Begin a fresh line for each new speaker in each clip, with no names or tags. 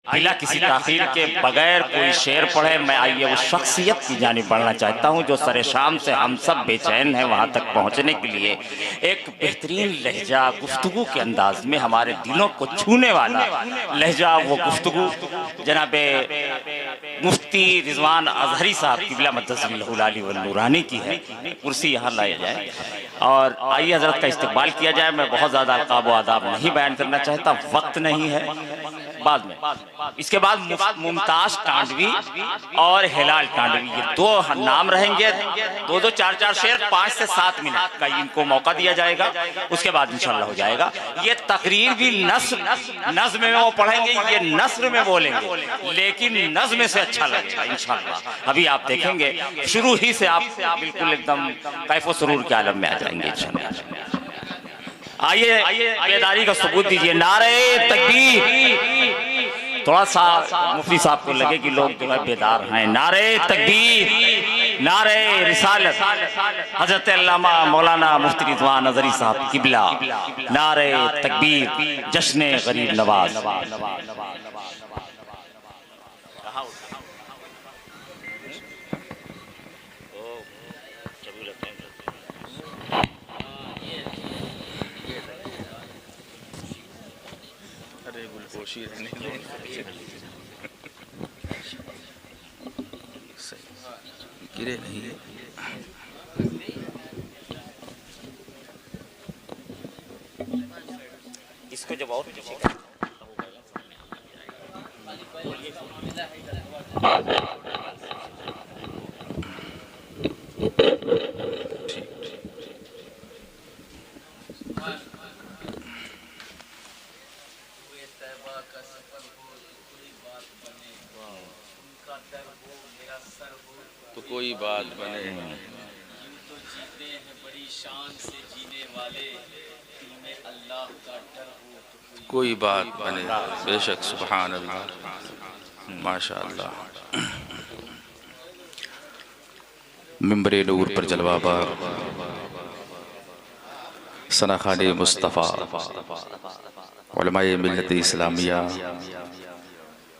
बिला किसी ताखीर के बगैर कोई शेर पढ़े, मैं आइए उस शख्सियत की जानिब बढ़ना चाहता हूँ जो सरे शाम से हम सब बेचैन हैं वहाँ तक पहुँचने के लिए। एक बेहतरीन लहजा गुफ्तगू के अंदाज में हमारे दिलों को छूने वाला लहजा, वो गुफ्तगू जनाब मुफ्ती रिजवान अजहरी साहब क़िबला मद्दसहुल आली व नूरानी की है। कुर्सी यहाँ लाया जाए और आइए हज़रत का इस्तकबाल किया जाए। मैं बहुत ज़्यादा अलक़ाब व आदाब नहीं बयान करना चाहता, वक्त नहीं है, बाद में। इसके बाद मुमताज़ टांडवी और हिलाल टांडवी, ये दो नाम रहेंगे। दो चार शेर 5 से 7 मिनट का इनको मौका दिया जाएगा, उसके बाद इंशाअल्लाह हो जाएगा। ये तकरीर भी नज़्म में वो पढ़ेंगे, ये नस्र में बोलेंगे, लेकिन नज़्म से अच्छा लगेगा इंशाअल्लाह। अभी आप देखेंगे शुरू ही से आप बिल्कुल एकदम कैफ़ो सुरूर के आलम में आ जाएंगे इंशाअल्लाह। आइए बेदारी का सबूत दीजिए। नारे तकबीर। थोड़ा सा मुफ्ती साहब को लगे कि लोग जो है बेदार हैं। नारे तकबीर, नारे रिसालत, हजरत अल्लामा मौलाना मुफ्ती रिजवान अजहरी साहब क़िबला, नारे तकबीर, जश्न गरीब नवाज।
गिरे नहीं
इसको जब और
तो कोई बात बने।
तो जीते हैं बड़ी शान से जीने वाले, दिल में अल्लाह का डर हो तो
कोई बात बने। बेशक सुभान अल्लाह, माशाअल्लाह। मिंबरे नूर पर जलवाबार सनाखाने मुस्तफ़ा, उलमाए मिल्लत इस्लामिया,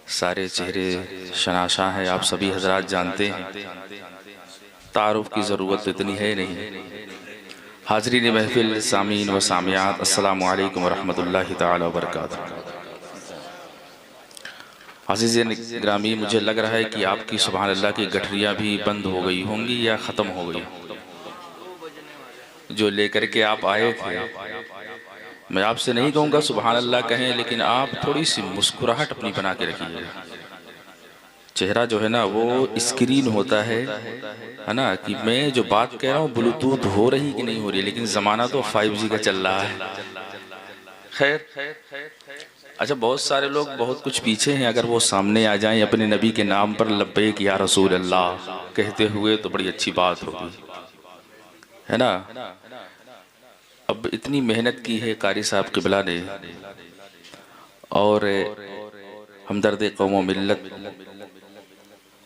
सारे चेहरे शनाशा हैं, आप सभी हजरात जानते हैं, तारुफ की ज़रूरत इतनी है नहीं। हाज़रीन महफिल, सामीन व सामियात, अस्सलामु अलैकुम व रहमतुल्लाहि तआला व बरकातुहू। अज़ीज़ ग्रामी, मुझे लग रहा है कि आपकी सुभान अल्लाह की गठरियाँ भी बंद हो गई होंगी या ख़त्म हो गई। जो लेकर के आप आए थे, मैं आपसे नहीं कहूँगा सुभान अल्लाह कहें, लेकिन आप थोड़ी सी मुस्कुराहट अपनी बना के रखिएगा। चेहरा जो है ना वो स्क्रीन होता है ना, कि मैं जो बात कह रहा हूँ ब्लूटूथ हो रही कि नहीं हो रही, लेकिन ज़माना तो 5G का चल रहा है। खैर, अच्छा, बहुत सारे लोग बहुत कुछ पीछे हैं, अगर वो सामने आ जाएं अपने नबी के नाम पर लब्बैक या रसूल अल्लाह कहते हुए तो बड़ी अच्छी बात होगी, है ना। अब इतनी मेहनत की है कारी साहब क़िबला ने, और हमदर्द कौम मिल्लत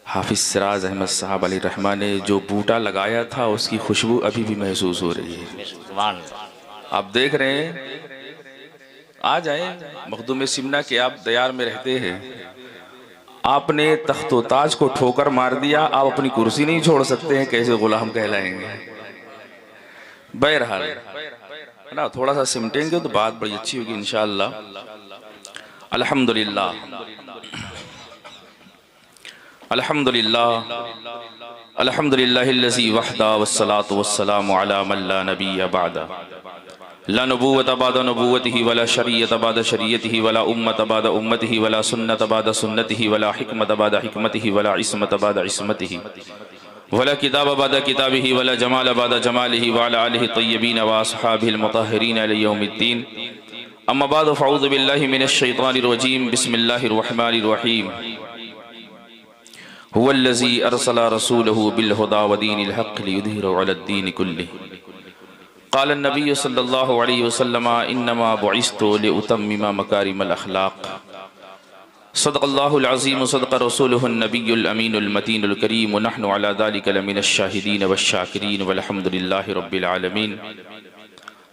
हाफिज सिराज अहमद साहब अली रहमान ने जो बूटा लगाया था उसकी खुशबू अभी भी महसूस हो रही है। आप देख रहे हैं, आ जाए मखदूम सिमना के, आप दयार में रहते हैं, आपने तख्तो ताज को ठोकर मार दिया, आप अपनी कुर्सी नहीं छोड़ सकते हैं, कैसे गुलाम कहलाएंगे। बहरहाल है ना, थोड़ा सा सिमटेंगे तो बात बड़ी अच्छी होगी इंशाअल्लाह। अल्हम्दुलिल्लाह, अल्हम्दुलिल्लाह, अल्हम्दुलिल्लाहिल्लज़ी वहदा वस्सलातु वस्सलामु अला मन ला नबिय्य बअदा, ला नबुव्वत बअदा नबुव्वतिही वला शरीयत बअदा शरीयतिही वला उम्मत बअदा उम्मतिही वला सुन्नत बअदा सुन्नतिही वला हिकमत बअदा हिकमतिही वला इस्मत बअदा इस्मतिही वला किताब बअदा किताबिही वला जमाल बअदा जमालिही वअला आलिहि तय्यबीन व अस्हाबिहिल मुतahhiरीन इला यौमिद्दीन। अम्मा बाद फ़अऊज़ु बिल्लाहि मिनश शैतानिर रजीम। बिस्मिल्लाहिर रहमानिर रहीम। हुवल्लज़ी अरसला रसूलहु बिल हुदा व दीनिल हक़्क़ लियुज़हिरहु अलद्दीनि कुल्लिहि। क़ाल नबी सल्लल्लाहु अलैहि वसल्लम इन्नमा बुइस्तु लिउतम्मिम मकारिमल अख़लाक़। सदक़ल्लाहुल अज़ीम सदक़ रसूलुहुन नबियुल अमीनुल मतीनुल करीम व नहनु अला ज़ालिका लमिनश शाहिदीन वश शाकिरीन वल्हम्दुलिल्लाहि रब्बिल आलमीन।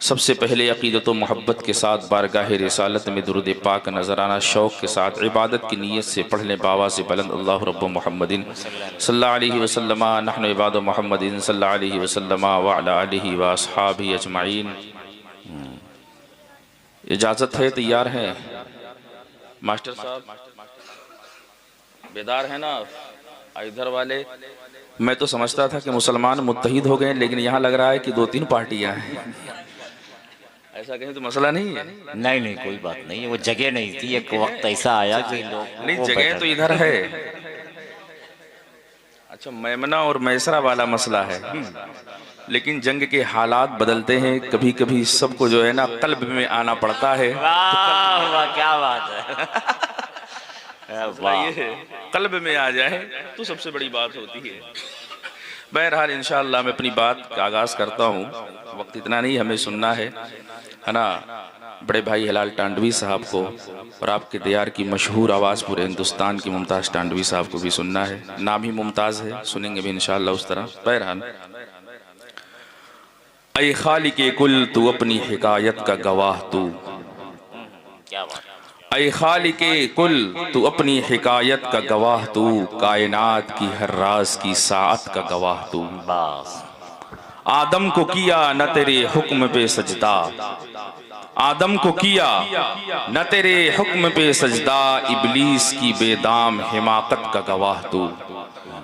सबसे पहले अक़ीदत व मोहब्बत के साथ बारगाह रिसालत में दुरूद पाक नजराना शौक़ के साथ इबादत की नीयत से पढ़ लें बाबा से बुलंद अल्लाह रब्बु मुहम्मदिन सल्लल्लाहु अलैहि वसल्लम नहनु इबादु मुहम्मदिन सल्लल्लाहु अलैहि वसल्लम व अला आलिहि व अस्हाबिहि अजमाइन। इजाज़त है, तैयार हैं मास्टर साहब? बेदार है ना इधर वाले? मैं तो समझता था कि मुसलमान मुत्तहिद हो गए, लेकिन यहाँ लग रहा है कि 2-3 पार्टियां हैं। ऐसा कहीं तो मसला नहीं है?
नहीं नहीं, कोई बात नहीं है, वो जगह नहीं थी। एक वक्त ऐसा आया कि लोग
नहीं, जगह तो इधर है। अच्छा, मैमना और मैसरा वाला मसला है, लेकिन जंग के हालात बदलते हैं, कभी कभी सबको जो है ना कल्ब में आना पड़ता है।
वाह वाह, क्या बात है, वाह।
कल्ब में आ जाए तो सबसे बड़ी बात होती है। बहरहाल इंशाअल्लाह मैं अपनी बात का आगाज़ करता हूँ। वक्त इतना नहीं हमें सुनना है ना। बड़े भाई हिलाल टांडवी साहब को और आपके दियार की मशहूर आवाज़ पूरे हिंदुस्तान की मुमताज़ टांडवी साहब को भी सुनना है। नाम ही मुमताज़ है, सुनेंगे भी इंशाअल्लाह उस तरह। बहरहाल, ऐ खालिक़े कुल तू अपनी हिकायत का गवाह तू,
क्या बात।
ऐ खालिक़े कुल तू अपनी हिकायत का गवाह तू, कायनात की हर राज की साअत का गवाह तू।
बस
आदम को किया न तेरे हुक्म पे सजदा, आदम को किया न तेरे हुक्म पे सजदा, इबलीस की बेदाम हिमाकत का गवाह तू,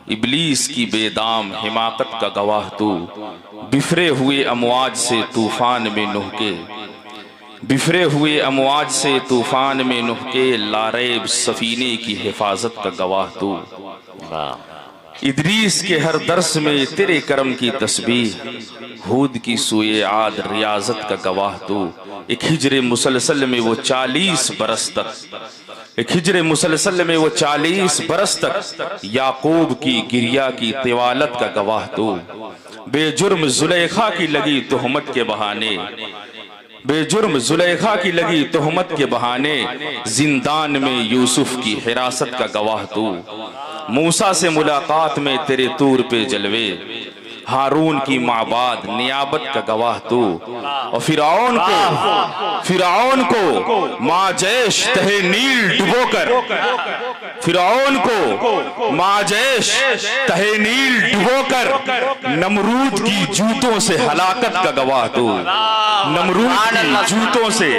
इबलीस की बेदाम हिमाकत का गवाह तू। बिफरे हुए अमवाज से तूफान में नूह के, बिफरे हुए अमवाज से तूफान में नूह के, लारैब सफीने की हिफाजत का गवाह तू। इदरीस के हर दर्स में तेरे करम की तस्बीह, हूद की सूए आद रियाजत का गवाह तू। एक हिजरे मुसलसल में वो 40 बरस तक, एक हिजरे मुसलसल में वो 40 बरस तक, याकूब की गिरिया की तिवालत का गवाह तू। बेजुर्म जुलेखा की लगी तुहमत के बहाने, बेजुर्म जुलेखा की लगी तुहमत के बहाने, जिंदान में यूसुफ की हिरासत का गवाह तू। मूसा से मुलाकात में तेरे तूर पे जलवे, हारून की माबाद नियाबत का गवाह तू। और फिरौन को माजैश तहे नील डुबोकर, फिरौन को माजैश तहे नील डुबोकर, नमरूद की जूतों से हलाकत का गवाह तू, नमरूद की जूतों से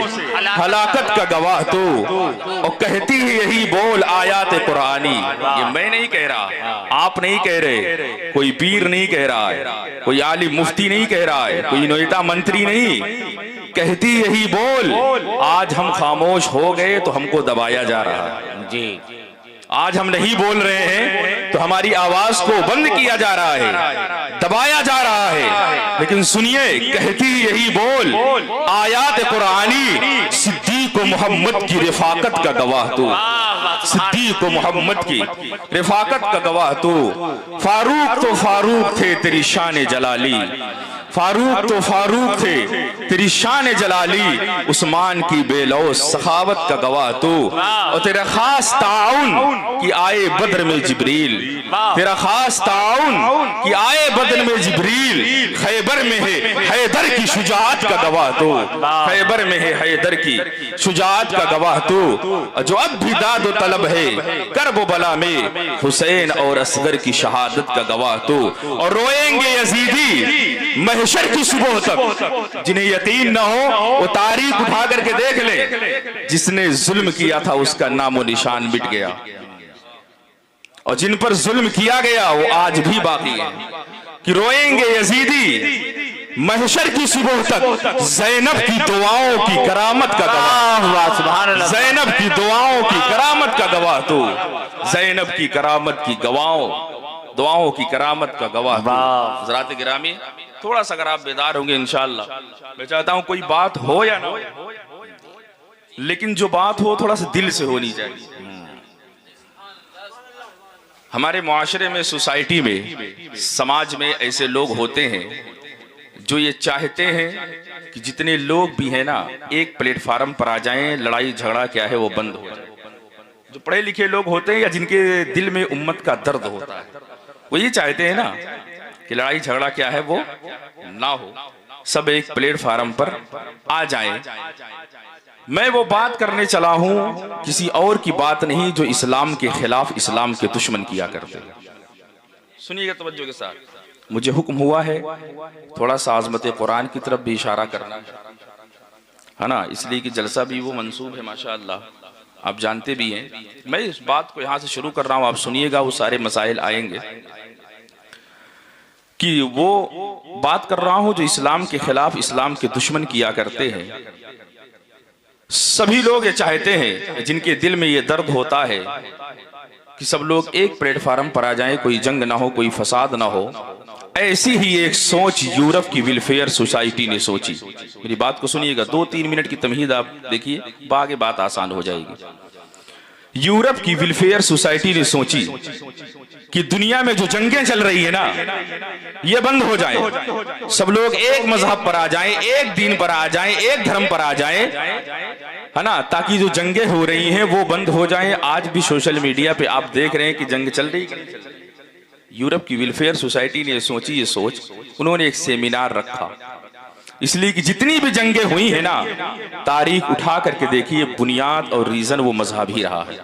हलाकत का गवाह तू। और कहती है यही बोल आयात कुरानी, ये मैं नहीं कह रहा, आप नहीं कह रहे, कोई पीर नहीं कह रहा है, कोई आलिम मुफ्ती नहीं कह रहा है, कोई नेता मंत्री नहीं, कहती यही बोल। आज हम खामोश हो गए तो हमको दबाया जा रहा है
जी।
आज हम नहीं बोल रहे हैं तो हमारी आवाज को बंद किया जा रहा है, दबाया जा रहा है। लेकिन सुनिए, कहती यही बोल आयात कुरानी, सिद्दीक मोहम्मद की रिफाकत का गवाह तू, सिद्दीक मोहम्मद की रिफाकत का गवाह तू। फारूक तो फारूक थे तेरी शान जलाली, फारूक तो फारूक थे तेरी शान जलाली, उस्मान की बेलौस सखावत का गवाह तू। और तेरा खास ताउन कि आए बद्र में जिब्रील, तेरा खास ताउन कि आए बद्र में जिब्रील, खैबर में है हैदर की शुजाअत का गवाह तू, खैबर में है हैदर की शुजाअत का गवाह तू। जो अब भी दाद तलब है करब बला में, हुसैन और असगर की शहादत का गवाह तू। और रोएंगे यजीदी महशर की सुबह तक, जिन्हें यकीन न हो वो तारीख उठा करके देख ले, जिसने जुल्म किया था उसका नामो निशान मिट गया, और जिन पर जुल्म किया गया वो आज भी बाकी है। कि रोएंगे यजीदी महशर की सुबह तक, ज़ैनब की दुआओं की करामत का गवाह, ज़ैनब की दुआओं की करामत का गवाह तू, ज़ैनब की करामत की दुआओं की करामत का गवाह। हज़रात गिरामी, थोड़ा सा अगर आप बेदार होंगे इंशाअल्लाह, मैं चाहता हूं कोई बात हो या ना हो, लेकिन जो बात हो थोड़ा सा दिल से होनी चाहिए। हमारे मुआशरे में, सोसाइटी में, समाज में ऐसे लोग होते हैं जो ये चाहते हैं कि जितने लोग भी हैं ना एक प्लेटफार्म पर आ जाएं, लड़ाई झगड़ा क्या है वो बंद हो जाए। जो पढ़े लिखे लोग होते हैं या जिनके दिल में उम्मत का दर्द होता है, वो ये चाहते हैं ना कि लड़ाई झगड़ा क्या है वो ना हो। सब एक प्लेटफार्म पर आ जाएं। मैं वो बात करने चला हूं, किसी और की बात नहीं, जो इस्लाम के खिलाफ, इस्लाम के दुश्मन किया करते हैं। सुनिएगा तवज्जो के साथ। मुझे हुक्म हुआ है थोड़ा सा आज़मत कुरान की तरफ भी इशारा करना है ना, इसलिए कि जलसा भी वो मंसूब है माशाअल्लाह, आप जानते भी हैं। मैं इस बात को यहाँ से शुरू कर रहा हूँ, आप सुनिएगा, वो सारे मसाइल आएंगे कि वो बात कर रहा हूँ जो इस्लाम के खिलाफ, इस्लाम के दुश्मन किया करते हैं। सभी लोग ये चाहते हैं, जिनके दिल में ये दर्द होता है कि सब लोग एक प्लेटफार्म पर आ जाएं, कोई जंग ना हो, कोई फसाद ना हो। ऐसी ही एक सोच यूरोप की वेलफेयर सोसाइटी ने सोची। मेरी बात को सुनिएगा, 2-3 मिनट की तमहीद आप देखिए, आगे बात आसान हो जाएगी। यूरोप की वेलफेयर सोसाइटी ने सोची कि दुनिया में जो जंगें चल रही है ना, ये बंद हो जाए, सब लोग एक मजहब पर आ जाएं, एक दीन पर आ जाएं, एक धर्म पर आ जाएं, है ना, ताकि जो जंगें हो रही हैं वो बंद हो जाएं। आज भी सोशल मीडिया पे आप देख रहे हैं कि जंग चल रही है। यूरोप की वेलफेयर सोसाइटी ने सोची ये सोच, उन्होंने एक सेमिनार रखा, इसलिए कि जितनी भी जंगें हुई है ना, तारीख उठा करके देखिए, बुनियाद और रीजन वो मजहब ही रहा है।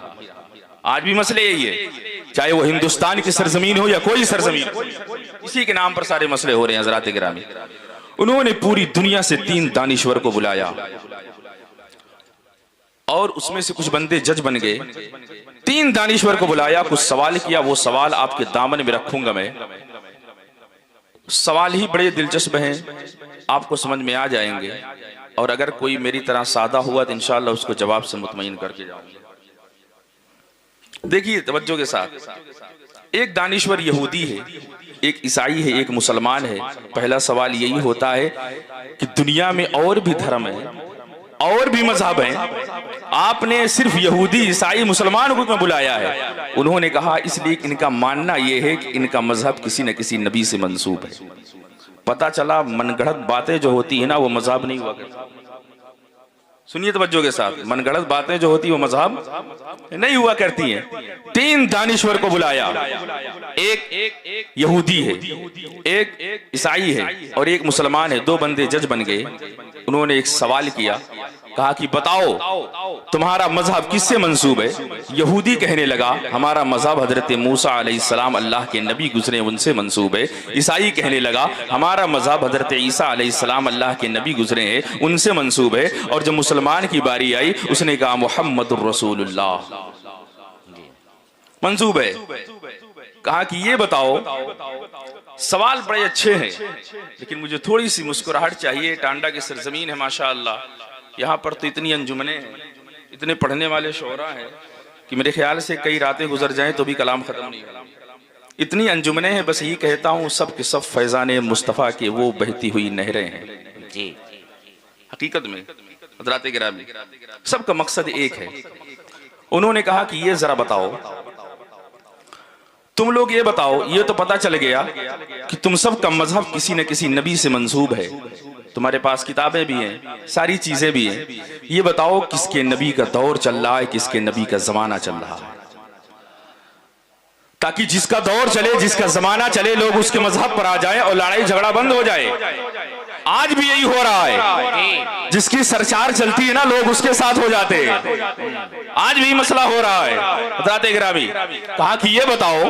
आज भी मसले यही है, चाहे वो हिंदुस्तान की सरजमीन हो या कोई सरजमीन हो, इसी के नाम पर सारे मसले हो रहे हैं हज़रात गिरामी। उन्होंने पूरी दुनिया से 3 दानिश्वर को बुलाया और उसमें से कुछ बंदे जज बन गए। 3 दानिश्वर को बुलाया, कुछ सवाल किया, वो सवाल आपके दामन में रखूंगा मैं। सवाल ही बड़े दिलचस्प हैं, आपको समझ में आ जाएंगे, और अगर कोई मेरी तरह सादा हुआ तो इंशाअल्लाह उसको जवाब से मुतमईन करके जाऊंगा। देखिए तवज्जो के साथ, एक दानिश्वर यहूदी है, एक ईसाई है, एक मुसलमान है। पहला सवाल यही होता है कि दुनिया में और भी धर्म है, और भी मजहब हैं, आपने सिर्फ यहूदी, ईसाई, मुसलमान को क्यों बुलाया है? उन्होंने कहा इसलिए कि इनका मानना यह है कि इनका मजहब किसी न किसी नबी से मंसूब है। पता चला मनगढ़ंत बातें जो होती है ना, वो मजहब नहीं हुआ करती। सुनिए तवज्जो के साथ, मनगढ़ंत बातें जो होती है वो मजहब नहीं हुआ करती हैं। 3 दानिश्वर को बुलाया, एक यहूदी है, एक ईसाई है और एक मुसलमान है। 2 बंदे जज बन गए। उन्होंने एक सवाल किया, कहा कि बताओ तुम्हारा मजहब किससे मंसूब है? यहूदी कहने लगा हमारा मजहब हजरत मूसा अलैहिस्सलाम अल्लाह के नबी गुजरे उनसे मंसूब है। ईसाई कहने लगा हमारा मजहब हजरत ईसा अलैहिस्सलाम अल्लाह के नबी गुजरे हैं उनसे मंसूब है। और जब मुसलमान की बारी आई, उसने कहा मुहम्मदुर रसूलुल्लाह मंसूब है। कहा कि ये बताओ, सवाल बड़े अच्छे हैं लेकिन मुझे थोड़ी सी मुस्कुराहट चाहिए। टांडा की सरजमीन है माशाअल्लाह, यहाँ पर तो इतनी अंजुमने हैं, इतने पढ़ने वाले शोरा हैं कि मेरे ख्याल से कई रातें गुजर जाएं तो भी कलाम खत्म नहीं होगा। इतनी अंजुमने हैं, बस यही कहता हूँ सब के सब फैजान मुस्तफ़ा के वो बहती हुई नहरें हैं जी। हकीकत में हज़रात गिरामी, सबका मकसद एक है। उन्होंने कहा कि ये जरा बताओ, तुम लोग ये बताओ, ये तो पता चल गया कि तुम सब का मजहब किसी न किसी नबी से मंसूब है, तुम्हारे पास किताबें भी हैं, सारी चीजें भी हैं। ये बताओ किसके नबी का दौर चल रहा है, किसके नबी का जमाना चल रहा है, ताकि जिसका दौर चले, जिसका जमाना चले, लोग उसके मजहब पर आ जाए और लड़ाई झगड़ा बंद हो जाए। आज भी यही हो रहा है, जिसकी सरचार चलती है ना, लोग उसके साथ हो जाते हैं। आज भी मसला हो रहा है हज़रात गिरामी। कहा कि ये बताओ,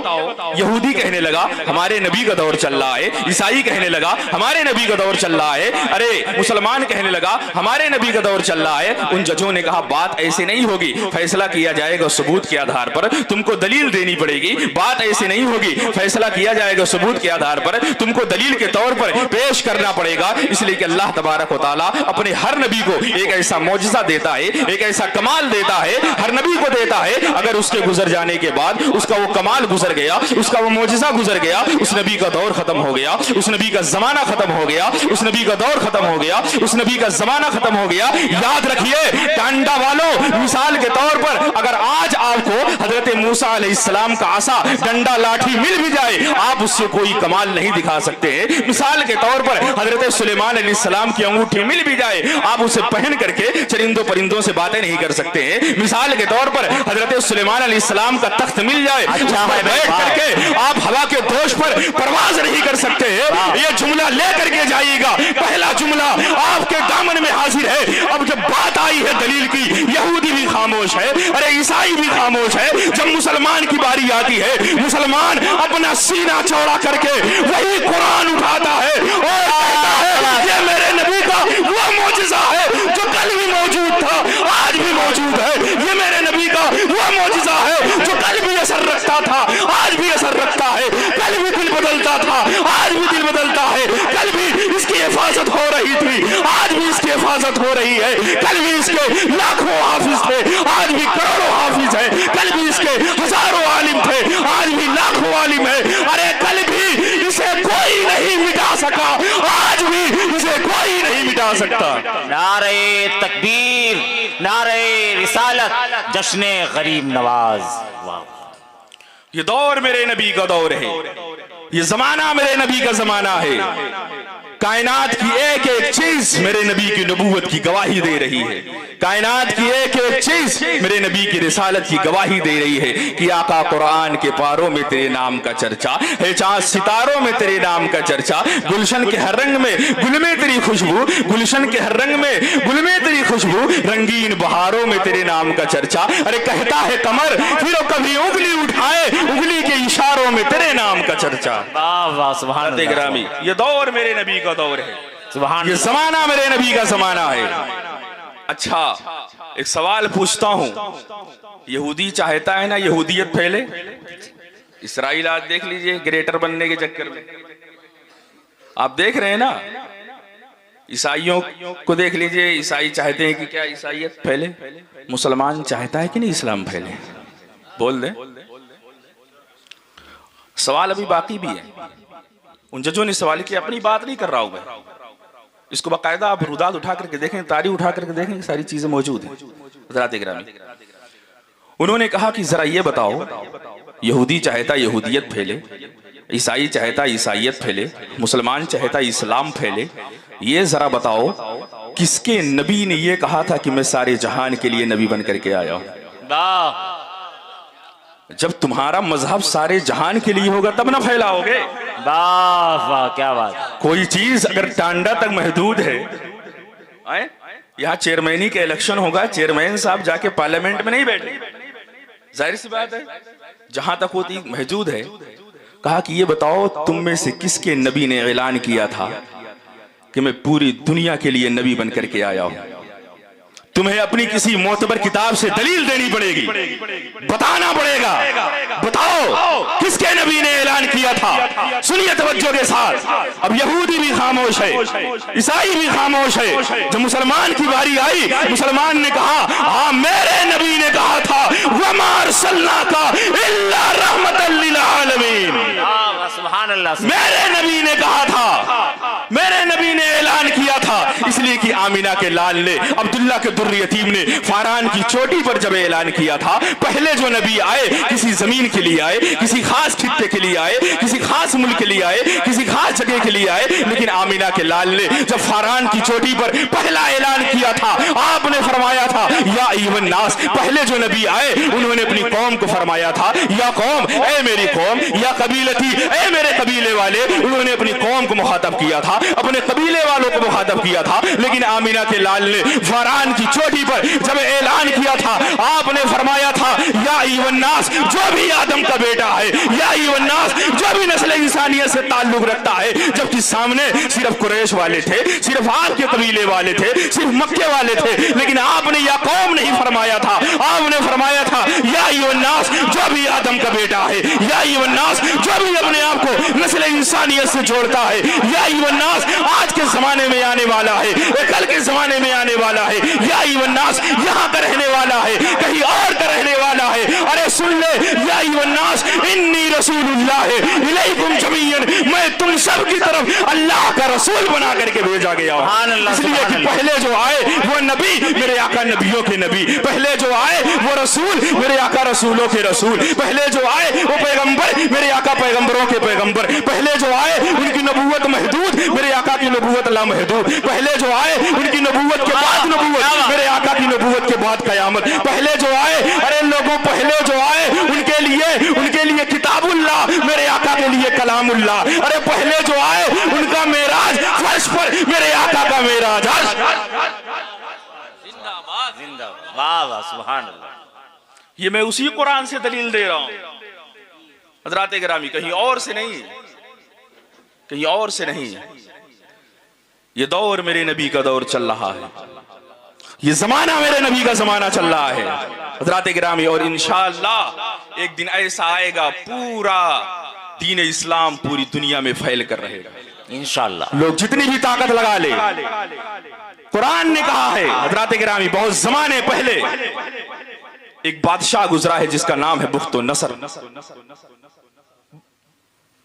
यहूदी कहने लगा हमारे नबी का दौर चल रहा है, ईसाई कहने लगा हमारे नबी का दौर चल रहा है, अरे मुसलमान कहने लगा हमारे नबी का दौर चल रहा है। उन जजों ने कहा बात ऐसे नहीं होगी, फैसला किया जाएगा सबूत के आधार पर, तुमको दलील देनी पड़ेगी। बात ऐसे नहीं होगी, फैसला किया जाएगा सबूत के आधार पर, तुमको दलील के तौर पर पेश करना पड़ेगा। इसलिए कि अल्लाह तबारक व तआला अपने हर नबी को एक ऐसा मौजज़ा देता है, एक ऐसा कमाल देता है, हर नबी को देता है। अगर उसके गुजर जाने के बाद उसका वो कमाल गुजर गया, उसका वो मौजज़ा गुजर गया, उस नबी का दौर खत्म हो गया, उस नबी का जमाना खत्म हो गया, उस नबी का दौर खत्म हो गया, उस नबी का जमाना खत्म हो गया। याद रखिए टांडा वालों, मिसाल के तौर पर अगर आज आपको हजरत मूसा अलैहिस्सलाम का आसा, डंडा, लाठी मिल भी जाए, आप उससे कोई कमाल नहीं दिखा सकते। मिसाल के तौर पर हजरत सुलेमान अलैहिस्सलाम की अंगूठी मिल भी जाए, आप उसे पहन करके चरिंदों परिंदों से बातें नहीं कर सकते हैं। मिसाल के तौर पर हजरत सुलेमान अलैहिस्सलाम का तख्त मिल जाए,
अच्छा है,
बैठ करके आप हवा के दोष पर परवाज नहीं कर सकते हैं। ये जुमला ले करके जाइएगा, पहला जुमला आपके दामन में हाजिर है। अब जब बात आई है दलील की, यहूदी भी खामोश है, अरे ईसाई भी खामोश है। जब मुसलमान की बारी आती है, मुसलमान अपना सीना चौड़ा करके वही कुरान उठाता है और कहता है ये मेरे नबी का वो मौजिज़ा है जो कल भी मौजूद था, आज भी मौजूद है। ये मेरे नबी का वो मौजिज़ा है जो कल भी असर रखता था, आज भी असर रखता है। कल भी दिल बदलता था, आज भी दिल बदलता है। कल भी इसकी हिफाजत हो रही थी, आज भी इसकी हिफाजत हो रही है। कल भी इसके लाखों हाफिज थे, आज भी करोड़ों हाफिज है। कल भी इसके हजारों आलिम थे, आज भी लाखों आलिम है। अरे कल भी इसे कोई नहीं मिटा सका, आज भी इसे कोई नहीं मिटा सकता।
नारे तकबीर, नारे रिसालत, जश्ने गरीब नवाज।
ये दौर मेरे नबी का दौर है, ये जमाना मेरे नबी का जमाना है। कायनात की एक एक चीज मेरे नबी की नबूवत की गवाही दे रही है। कायनात की एक एक चीज मेरे नबी की रिसालत की गवाही दे रही है कि आका कुरान के पारों में तेरे नाम का चर्चा है, चांद सितारों में तेरे नाम का चर्चा। गुलशन के हर रंग में गुल में तेरी खुशबू, गुलशन के हर रंग में गुल में तेरी खुशबू, रंगीन बहारों में तेरे नाम का चर्चा। अरे कहता है कमर फिर कभी उंगली उठाए, उंगली के इशारों में तेरे नाम का चर्चा।
वाह वाह, सुभान अल्लाह।
ग्रामी, ये दौर मेरे नबी का दौर है,
सुभान
ये जमाना मेरे नबी का जमाना है। अच्छा, एक सवाल पूछता हूं, यहूदी चाहता है ना यहूदियत फैले? इसराइल आज देख लीजिए ग्रेटर बनने के चक्कर में, आप देख रहे हैं ना। ईसाइयों को देख लीजिए, ईसाई चाहते हैं कि क्या ईसाइयत फैले? मुसलमान चाहता है कि नहीं इस्लाम फैले? बोल दे। सवाल अभी बाकी भी है, उन जजों ने सवाल किया, अपनी बात नहीं कर रहा हूं मैं, इसको बाकायदा आप रुदाद उठा करके देखें, तारीख उठा करके देखें, सारी चीजें मौजूद हैं। हज़रात गिरामी, उन्होंने कहा कि जरा ये बताओ, यहूदी चाहता यहूदियत फैले, ईसाई चाहता ईसाइयत फैले, मुसलमान चाहता इस्लाम फैले, ये जरा बताओ किसके नबी ने ये कहा था कि मैं सारे जहान के लिए नबी बन करके आया हूं? जब तुम्हारा मजहब सारे जहान के लिए होगा तब ना फैलाओगे।
वाह वाह, क्या बात।
कोई चीज अगर टांडा तक महदूद है, यहाँ चेयरमैनी का इलेक्शन होगा, चेयरमैन साहब जाके पार्लियामेंट में नहीं बैठे, जाहिर सी बात है, जहां तक होती महदूद है। कहा कि ये बताओ तुम में से किसके नबी ने ऐलान किया था कि मैं पूरी दुनिया के लिए नबी बन करके आया हूं? तुम्हें अपनी किसी मोतबर किताब से दलील देनी पड़ेगी, बताना पड़ेगा। बताओ किसके नबी ने ऐलान किया था? सुनिए तवज्जो के साथ। अब यहूदी भी खामोश है, ईसाई भी खामोश है। जब मुसलमान की बारी आई, मुसलमान ने कहा हाँ मेरे नबी ने कहा था वमा अरसलनाका इल्ला रहमतल लिल आलमीन।
सुभान अल्लाह।
मेरे नबी ने कहा था, मेरे नबी ने ऐलान किया था। इसलिए कि आमिना के लाल ने, अब्दुल्ला के दुर्र यतीम ने फारान की चोटी पर जब ऐलान किया था, पहले जो नबी आए किसी जमीन के लिए आए, किसी खास खित्ते के लिए आए, किसी खास मुल्क के लिए आए, किसी खास जगह के लिए आए, लेकिन आमिना के लाल ने जब फारान की चोटी पर पहला ऐलान किया था, आपने फरमाया था या अय्युहन नास। पहले जो नबी आए उन्होंने अपनी कौम को फरमाया था या कौम, ए मेरी कौम, या कबीलती, ए मेरे कबीले वाले। उन्होंने अपनी कौम को मुखातब किया था, अपने कबीले वालों को मुखातब किया था। लेकिन आमिना के लाल ने फारान की चोटी पर जब ऐलान किया था, आपने फरमाया था या अय्युहन नास, जो भी आदम का बेटा है, या अय्युहन नास, जो भी नस्ल इंसानियत से ताल्लुक रखता है। जबकि सामने सिर्फ कुरैश वाले थे, सिर्फ आपके कबीले वाले थे, सिर्फ मक्के वाले थे, लेकिन आपने या कौम नहीं फरमाया था, आपने फरमाया था या अय्युहन नास, जो भी आदम का बेटा है, या अय्युहन नास, जो भी अपने आप को नस्ल इंसानियत से जोड़ता है, या अय्युहन नास, आज के जमाने में आने वाला है, ये कल के जमाने में आने वाला है। या अय्युहन्नास यहाँ का रहने वाला है, कहीं और का रहने वाला है। अरे सुन ले, या अय्युहन्नास इन्नी रसूलुल्लाह इलैकुम जमीअन, मैं तुम सब की तरफ अल्लाह का रसूल बना करके भेजा गया हूं। इसलिए कि पहले जो आए वो नबी, मेरे आका नबियों के नबी, पहले जो आए वो रसूल, मेरे आका रसूलों के रसूल, पहले जो आए वो पैगंबर, मेरे आका पैगंबरों के पैगंबर, पहले जो आए उनकी नबूवत महदूद, मेरे आका की नबूवत लामहदूद, पहले जो आए उनकी नबूवत के बाद नबूवत, मेरे आका की नबूवत के बाद कयामत, पहले जो आए, अरे लोगों पहले जो आए उनके लिए किताबुल्लाह, मेरे आका के लिए कलामुल्लाह। अरे पहले जो आए उनका मेराज फर्श पर, मेरे आका का मेराज।
वाह वाह सुभान अल्लाह।
ये मैं उसी कुरान से दलील दे रहा हूं हजरात गिरामी, कहीं और से नहीं, कहीं और से नहीं। ये दौर मेरे नबी का दौर चल रहा है, ये जमाना मेरे नबी का जमाना चल रहा है हजरात गिरामी। और इंशाअल्लाह एक दिन ऐसा आएगा पूरा दीन इस्लाम पूरी दुनिया में फैल कर रहेगा
इंशाअल्लाह।
लोग जितनी भी ताकत लगा ले, कुरान ने कहा है हजरात गिरामी, बहुत जमाने पहले एक बादशाह गुजरा है जिसका नाम है बुख्तो नसर।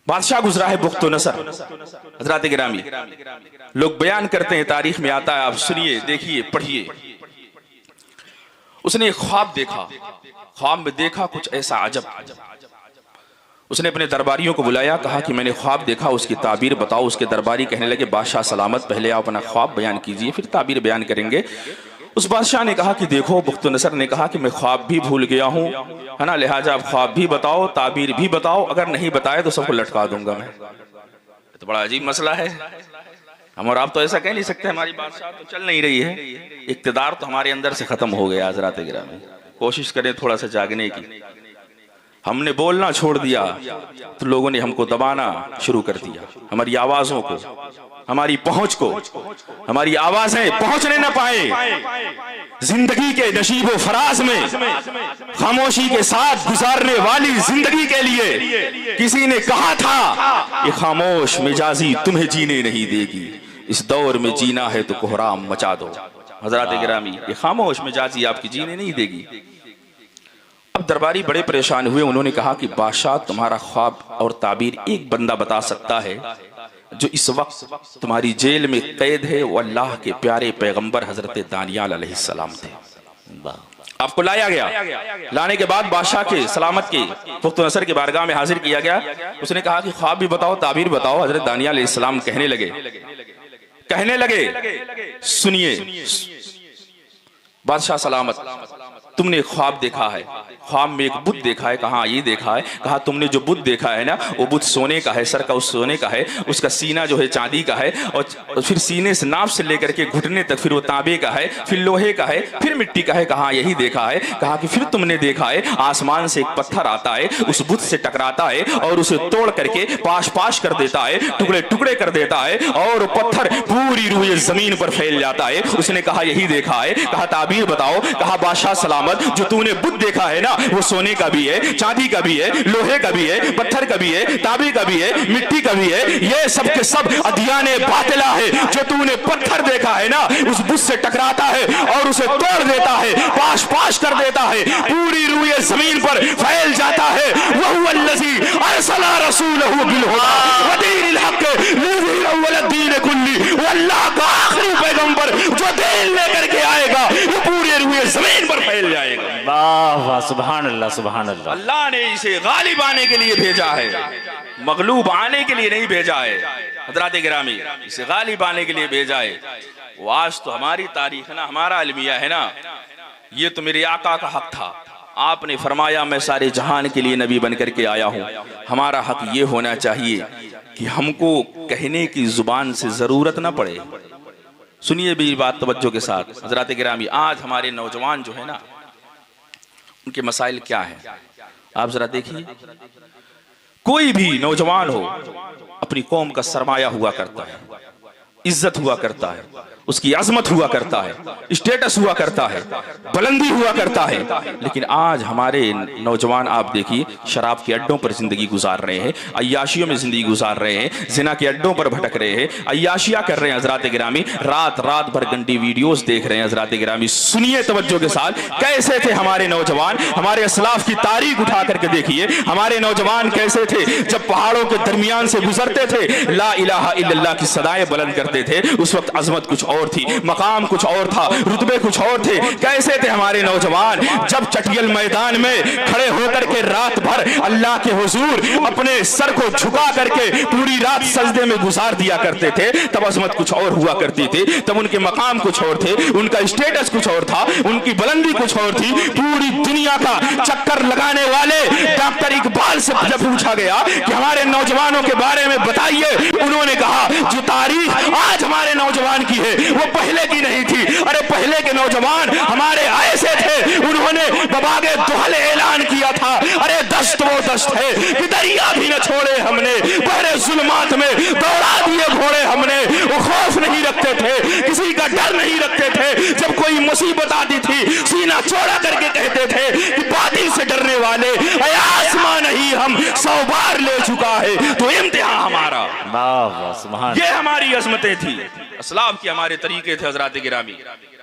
बादशाह गुजरा है बुख्तो नसर हजरात गिरामी। लोग बयान करते हैं, तारीख में आता है, आप सुनिए, देखिए, पढ़िए। उसने एक ख्वाब देखा, ख्वाब में देखा कुछ ऐसा अजब। उसने अपने दरबारियों को बुलाया, कहा कि मैंने ख्वाब देखा, उसकी ताबीर बताओ। उसके दरबारी कहने लगे, बादशाह सलामत, पहले आप अपना ख्वाब बयान कीजिए, फिर ताबीर बयान करेंगे। उस बादशाह ने कहा कि देखो, बुख्तो नसर ने कहा कि मैं ख्वाब भी भूल गया हूं, है ना, लिहाजा आप ख्वाब भी बताओ, ताबीर भी बताओ, अगर नहीं बताए तो सबको लटका दूंगा मैं। तो बड़ा अजीब मसला है। हम और आप तो ऐसा कह नहीं सकते, हमारी बादशाह तो चल नहीं रही है, इक्तदार तो हमारे अंदर से खत्म हो गया हजरात गिरामी। कोशिश करें थोड़ा सा जागने की। हमने बोलना छोड़ दिया तो लोगों ने हमको दबाना शुरू कर दिया, हमारी आवाजों को, हमारी पहुंच को, हमारी आवाजें पहुंचने न पाए। जिंदगी के नशीबो फराज में खामोशी के साथ गुजारने वाली जिंदगी के लिए किसी ने कहा था, ये खामोश मिजाजी तुम्हें जीने नहीं देगी, इस दौर में जीना है तो कोहराम मचा दो। हजरात गिरामी, ये खामोश मिजाजी आपकी जीने नहीं देगी। अब दरबारी बड़े परेशान हुए, उन्होंने कहा कि बादशाह, तुम्हारा ख्वाब और ताबीर एक बंदा बता सकता है जो इस वक्त तुम्हारी जेल में कैद है, वो अल्लाह के प्यारे पैगंबर हजरत दानियाल अलैहिस्सलाम थे। आपको लाया गया, लाने के बाद बादशाह के सलामत के बुख्तो नसर के बारगाह में हाजिर किया गया। उसने कहा कि ख्वाब भी बताओ, ताबीर बताओ। हजरत दानियाल अलैहिस्सलाम कहने लगे, सुनिए बादशाह सलामत, तुमने ख्वाब देखा है, ख्वाब में एक बुत देखा है। कहा ये देखा है? कहा तुमने जो बुत देखा है ना, वो बुत सोने का है, सर का उस सोने का है, उसका सीना जो है चांदी का है, और फिर सीने से नाभ से लेकर के घुटने तक फिर वो तांबे का है, फिर लोहे का है, फिर मिट्टी का है। कहा यही देखा है। कहा कि फिर तुमने देखा है आसमान से एक पत्थर आता है, उस बुत से टकराता है और उसे तोड़ करके पाश पाश कर देता है, टुकड़े टुकड़े कर देता है, और पत्थर पूरी रूह जमीन पर फैल जाता है। उसने कहा यही देखा है। कहा ताबीर बताओ। कहा बादशाह सलामत, जो तूने बुत देखा है ना, वो सोने का भी है, चांदी का भी है, लोहे का भी है, पत्थर का भी है, तांबे का भी है, मिट्टी का भी है। ये सब के सब अदियाने बातिला है। जो तूने पत्थर देखा है ना, उस बुत से टकराता है और उसे तोड़ देता है, पाश पाश कर देता है, पूरी रूह जमीन पर फैल जाता है। वहुवल्लज़ी अरसला रसूलहु बिलहुदा व दीनिल हक़ लियुज़हिरहु अलद्दीन कुल्ली। वो अल्लाह का आखिरी पैगंबर जो दीन लेकर के आएगा, वो पूरी रूह जमीन पर फैल जाएगा।
वाह वाह सुभान अल्लाह सुभान अल्लाह।
अल्लाह ने इसे गालिब आने के लिए भेजा है, मगलूब आने के लिए नहीं भेजा है। हजरात गिरामी, इसे गालिब आने के लिए भेजा है। वो आज तो हमारी तारीख है ना, हमारा अलमिया है ना, ये तो मेरे आका का हक था। आपने फरमाया मैं सारे जहान के लिए नबी बनकर के आया हूँ। हमारा हक ये होना चाहिए कि हमको कहने की जुबान से जरूरत ना पड़े। सुनिए भी बात तवज्जो के साथ हजरात गिरामी, आज हमारे नौजवान जो है ना, उनके मसाइल क्या है आप जरा देखिए। कोई भी नौजवान हो, अपनी कौम का सरमाया हुआ करता है, इज्जत हुआ करता है, उसकी अजमत हुआ करता है, स्टेटस हुआ करता है, बुलंदी हुआ करता है। लेकिन आज हमारे नौजवान आप देखिए शराब के अड्डों पर जिंदगी गुजार रहे हैं, अय्याशियों में जिंदगी गुजार रहे हैं, जिना के अड्डों पर भटक रहे हैं, अय्याशिया कर रहे हैं हजरात गिरामी, रात रात भर गंदी वीडियोस देख रहे हैं हजरात गिरामी। सुनिए तवज्जो के साथ, कैसे थे हमारे नौजवान, हमारे असलाफ की तारीख उठा करके देखिए, हमारे नौजवान कैसे थे जब पहाड़ों के दरमियान से गुजरते थे, ला इलाहा इल्लल्लाह की सदाएं बुलंद करते थे। उस वक्त अजमत कुछ और थी, मकाम कुछ और था, रुतबे कुछ और थे। कैसे थे हमारे नौजवान जब चटियल मैदान में खड़े होकर के रात भर अल्लाह के हुजूर अपने सर को झुका करके पूरी रात सजदे में गुजार दिया करते थे। तब अजमत कुछ और हुआ करती थी, तब उनके मकाम कुछ और थे, उनका स्टेटस कुछ और था, उनकी बुलंदी कुछ और थी। पूरी दुनिया का चक्कर लगाने वाले डॉक्टर इकबाल से जब पूछा गया कि हमारे नौजवानों के बारे में बताइए, उन्होंने कहा जो तारीख आज हमारे नौजवान की है वो पहले की नहीं थी। अरे पहले के नौजवान हमारे ऐसे थे, उन्होंने बबागे दुहल ऐलान किया था, अरे दस्त वो दस्त है कि दरिया भी न छोड़े हमने, बहरे जुल्मात में दौड़ा दिए घोड़े हमने। वो खौफ नहीं रखते थे, किसी का डर नहीं रखते थे, जब कोई मुसीबत आती थी सीना चौड़ा करके कहते थे कि बातिल से डरने वाले आसमां नहीं हम 100 बार ले चुका है तो इम्तिहान हमारा। ये हमारी अजमतें थी, असलाफ के हमारे तरीके थे हजरात गिरामी।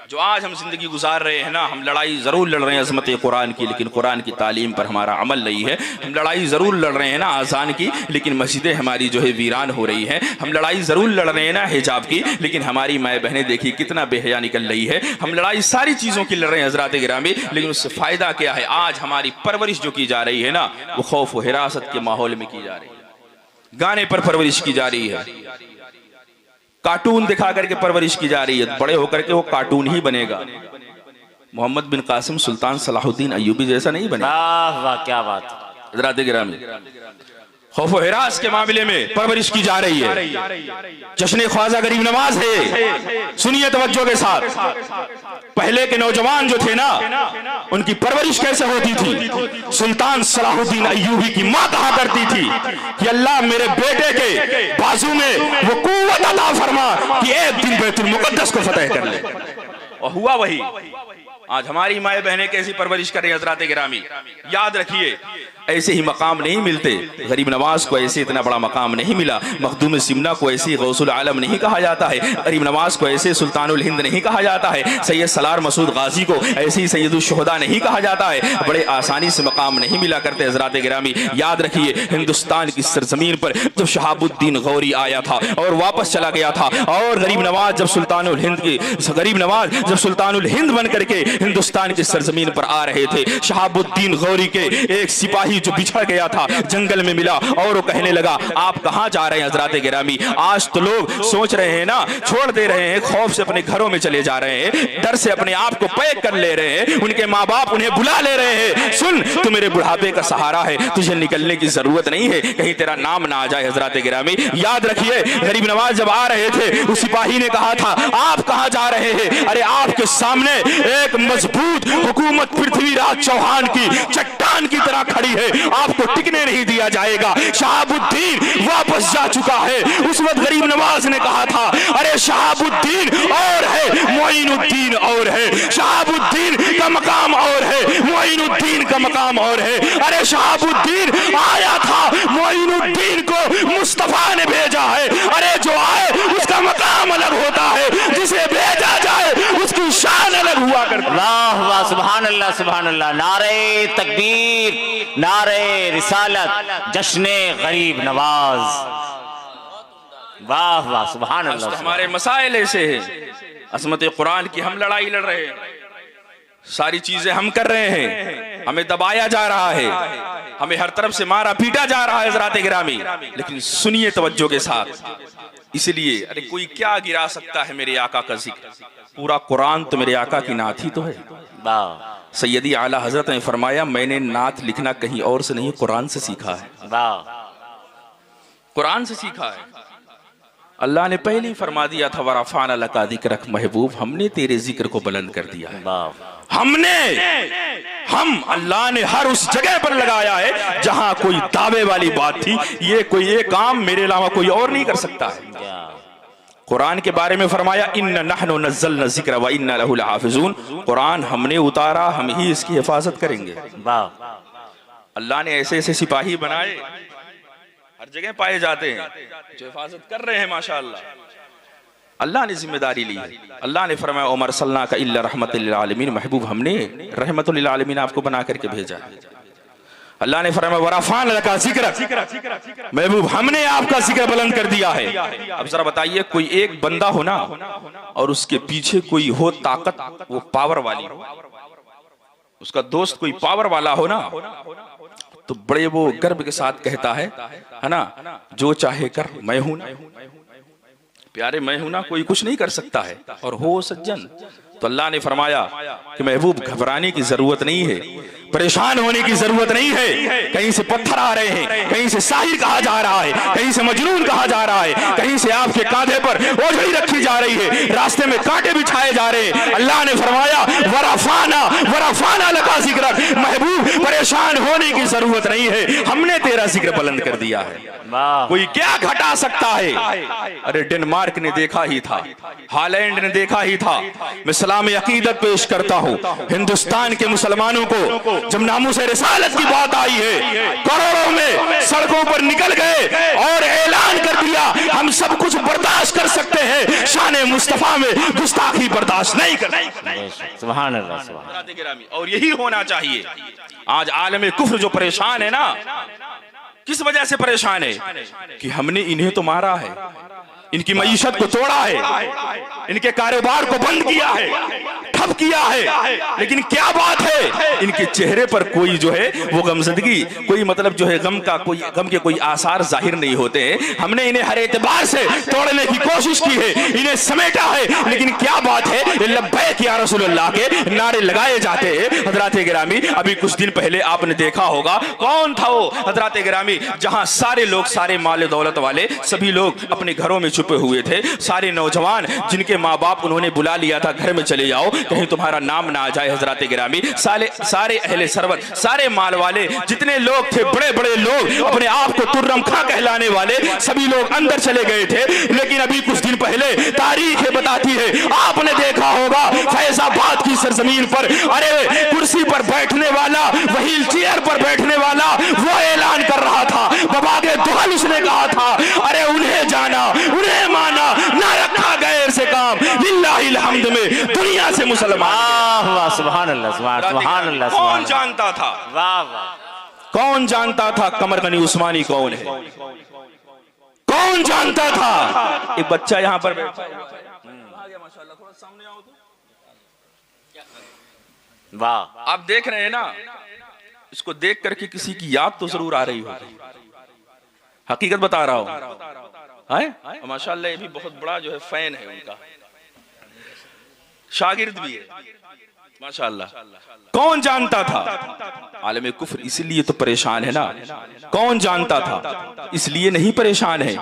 जो आज हम जिंदगी गुजार रहे हैं ना, हम लड़ाई जरूर लड़ रहे हैं अजमत कुरान की, लेकिन कुरान की तालीम पर हमारा अमल नहीं है। हम लड़ाई जरूर लड़ रहे हैं ना आजान की, लेकिन मस्जिदें हमारी जो है वीरान हो रही हैं। हम लड़ाई जरूर लड़ रहे हैं ना हिजाब की, लेकिन हमारी माए बहनें देखिए कितना बेहया निकल रही है। हम लड़ाई सारी चीजों की लड़ रहे हैं हजरात गिरामी, लेकिन उससे फायदा क्या है? आज हमारी परवरिश जो की जा रही है ना, वो खौफ व हिरासत के माहौल में की जा रही है, गाने पर परवरिश की जा रही है, कार्टून दिखा करके परवरिश की जा रही है। बड़े होकर के वो कार्टून ही बनेगा, मोहम्मद बिन कासिम सुल्तान सलाहुद्दीन अय्यूबी जैसा नहीं बनेगा।
वाह वाह क्या बात।
हज़रात गिरामी, खौफ हिरास के मामले में परवरिश की जा रही है। जश्न ख्वाजा गरीब नवाज है, सुनिए तवज्जो के साथ। पहले के नौजवान जो थे ना, उनकी परवरिश कैसे होती थी? सुल्तान सलाहुद्दीन अय्यूबी की मां कहा करती थी कि अल्लाह मेरे बेटे के बाजू में वो कुव्वत अता फरमा कि एक दिन बैतुल मुकद्दस को फतह कर ले। और हुआ वही। आज हमारी माए बहनें कैसी परवरिश कर रही हैं हज़रात गिरामी। याद रखिए, ऐसे ही मकाम नहीं मिलते। गरीब नवाज को ऐसे इतना बड़ा मकाम नहीं मिला, मखदूम सिमना को ऐसे गौसुल आलम नहीं कहा जाता है, गरीब नवाज को ऐसे सुल्तानुल हिंद नहीं कहा जाता है, सैयद सलार मसूद गाजी को ऐसे ही सैयदुल शुहदा नहीं कहा जाता है। बड़े आसानी से मकाम नहीं मिला करते हज़रात गिरामी। याद रखिए, हिंदुस्तान की सरजमीन पर जब शहाबुद्दीन गौरी आया था और वापस चला गया था, और गरीब नवाज जब सुल्तानुल हिंद बन करके हिंदुस्तान की सरजमीन पर आ रहे थे, शहाबुद्दीन गौरी के एक सिपाही जो बिछड़ गया था जंगल में मिला और वो कहने लगा आप कहां जा रहे हैं हज़रात गिरामी। आज तो लोग सोच रहे हैं ना, छोड़ दे रहे हैं, खौफ से अपने घरों में चले जा रहे हैं, डर से अपने आप को पैक कर ले रहे हैं, उनके माँ बाप उन्हें बुला ले रहे हैं, सुन तू मेरे बुढ़ापे का सहारा है, तुझे निकलने की जरूरत नहीं है, कहीं तेरा नाम ना आ जाए हज़रात गिरामी। याद रखिए, गरीब नवाज जब आ रहे थे उस सिपाही ने कहा था आप कहां जा रहे हैं? अरे आपके सामने एक मजबूत हुकूमत पृथ्वीराज चौहान की चट्टान की तरह खड़ी है, आपको टिकने नहीं दिया जाएगा। शहाबुद्दीन वापस जा चुका है। उस वक्त गरीब नवाज ने कहा था अरे शहाबुद्दीन और है, मोइनुद्दीन और है, शहाबुद्दीन का मकाम और है, मोइनुद्दीन का मकाम और है। अरे शहाबुद्दीन आया था, मोइनुद्दीन को मुस्तफा ने भेजा है। अरे जो आए उसका मकाम अलग होता है, जिसे भेजा जाए उसकी शान अलग हुआ करती है।
वाह वाह, सुभान अल्लाह सुभान अल्लाह। नारे तकबीर, नारे रिसालत, जश्ने गरीब नवाज। वाह वाह, सुभान अल्लाह।
हमारे मसाइल ऐसे हैं, अज़मत कुरान की हम लड़ाई लड़ रहे हैं, सारी चीजें हम कर रहे हैं, हमें दबाया जा रहा है, हमें हर तरफ से मारा पीटा जा रहा है हज़रात गिरामी। लेकिन सुनिए तवज्जो के साथ, इसलिए अरे कोई क्या गिरा सकता है मेरे आका का जिक्र? पूरा कुरान तो मेरे आका की नात ही तो है। सैयदी आला हजरत ने फरमाया मैंने नात लिखना कहीं और से नहीं, कुरान से सीखा है। कुरान से सीखा है। अल्लाह ने पहले ही फरमा दिया था वरफ़अना लका ज़िक्रक महबूब, हमने तेरे जिक्र को बुलंद कर दिया है। अल्लाह ने हर उस जगह पर लगाया है जहां कोई दावे वाली बात थी, ये काम मेरे अलावा कोई और नहीं कर सकता है। कुरान के बारे में फरमाया इन्ना नहनु नज़्ज़लना ज़िक्र व इन्ना लहु लहाफ़िज़ून, कुरान हमने उतारा, हम ही इसकी हिफाजत करेंगे।
वाह,
अल्लाह ने ऐसे ऐसे सिपाही बनाए, हर जगह पाए जाते हैं, जो हिफाजत कर रहे हैं माशाअल्लाह। अल्लाह ने जिम्मेदारी ली है। अल्लाह ने फरमाया उमर सल्लल्लाहु अलैहि इल्ला रहमतुल लिल आलमीन, महबूब हमने रहमतुल लिल आलमीन आपको बना करके भेजा है। अल्लाह ने फरमाया वरफ़अना लका ज़िक्र, महबूब हमने आपका जिक्र बुलंद कर दिया है। अब जरा बताइए, कोई एक बंदा हो ना और उसके पीछे कोई हो ताकत, वो पावर वाली, उसका दोस्त कोई पावर वाला हो ना, तो बड़े वो गर्व के साथ कहता है ना, जो चाहे कर मैं हूं ना, प्यारे मैं हूं ना, कोई कुछ नहीं कर सकता है। और हो सज्जन, तो अल्लाह ने फरमाया कि महबूब घबराने की जरूरत नहीं है, परेशान होने की जरूरत नहीं है। कहीं से पत्थर आ रहे हैं, कहीं से साहिर कहा जा रहा है, कहीं से मजनून कहा जा रहा है, कहीं से आपके कांधे पर ओझड़ी रखी जा रही है, रास्ते में कांटे बिछाए जा रहे हैं। अल्लाह ने फरमाया वरफ़अना लका ज़िक्र, महबूब परेशान होने की जरूरत नहीं है, हमने तेरा जिक्र बुलंद कर दिया है। कोई क्या घटा सकता है? अरे डेनमार्क ने देखा ही था, हॉलैंड ने देखा ही था। मैं सलाम अकीदत पेश करता हूँ हिंदुस्तान के मुसलमानों को, जब नामूस रिसालत की बात आई है, करोड़ों में सड़कों पर निकल गए और ऐलान कर दिया हम सब कुछ बर्दाश्त कर सकते हैं, शान मुस्तफा में गुस्ताखी बर्दाश्त नहीं करना।
सुभान अल्लाह, सुभान अल्लाह।
और यही होना चाहिए। आज आलम कुफ्र जो परेशान है ना, किस वजह से परेशान है? कि हमने इन्हें तो मारा है, इनकी मईशत को तोड़ा है, इनके कारोबार को बंद किया है, ठप किया है, लेकिन क्या बात है, इनके चेहरे पर कोई जो है वो गमज़दगी, कोई मतलब जो है गम के कोई आसार जाहिर नहीं होते हैं। हमने इन्हें हर एतबार से तोड़ने की कोशिश की है, इन्हें समेटा है, लेकिन क्या बात है, लब्बैक या रसूलल्लाह के नारे लगाए जाते हैं। हज़रात गिरामी, अभी कुछ दिन पहले आपने देखा होगा, कौन था वो हज़रात गिरामी, जहां सारे लोग, सारे माल दौलत वाले सभी लोग अपने घरों में छुपे हुए थे, सारे नौजवान जिनके माँ बाप उन्होंने बुला लिया था घर में चले जाओ, कहीं तुम्हारा नाम ना आ जाए। हज़रात गिरामी, सारे अहले सरवत, सारे माल वाले जितने लोग थे, बड़े बड़े लोग, अपने आप को तुर्रम खां कहलाने वाले, सभी लोग अंदर चले गए थे। लेकिन अभी कुछ दिन पहले तारीख बताती है, आपने देखा होगा फैजाबाद की सरजमीन पर, अरे कुर्सी पर बैठने वाला, व्हील चेयर पर बैठने वाला, वो ऐलान कर रहा था, बबागे दुहल उसने कहा था, अरे उन्हें जाना, उन्हें माना, ना रखा गैर से काम, लिल्लाहिल हम्द में दुनिया से मुसलमान।
वाह, सुभान अल्लाह, सुभान अल्लाह।
कौन जानता था?
वाह वाह,
कौन जानता था कमर गनी उस्मानी कौन है? कौन जानता था? एक बच्चा यहाँ पर बैठा माशाल्लाह, थोड़ा सामने आओ तो।
वाह,
आप देख रहे हैं ना, इसको देख करके किसी की याद तो जरूर आ रही होगी। हकीकत बता रहा हूं, माशाल्लाह ये भी बहुत बड़ा जो है फैन है उनका, शागिर्द भी है माशाल्लाह। कौन जानता था? आलम कुफ्र इसलिए तो परेशान है ना, कौन जानता था? इसलिए नहीं परेशान है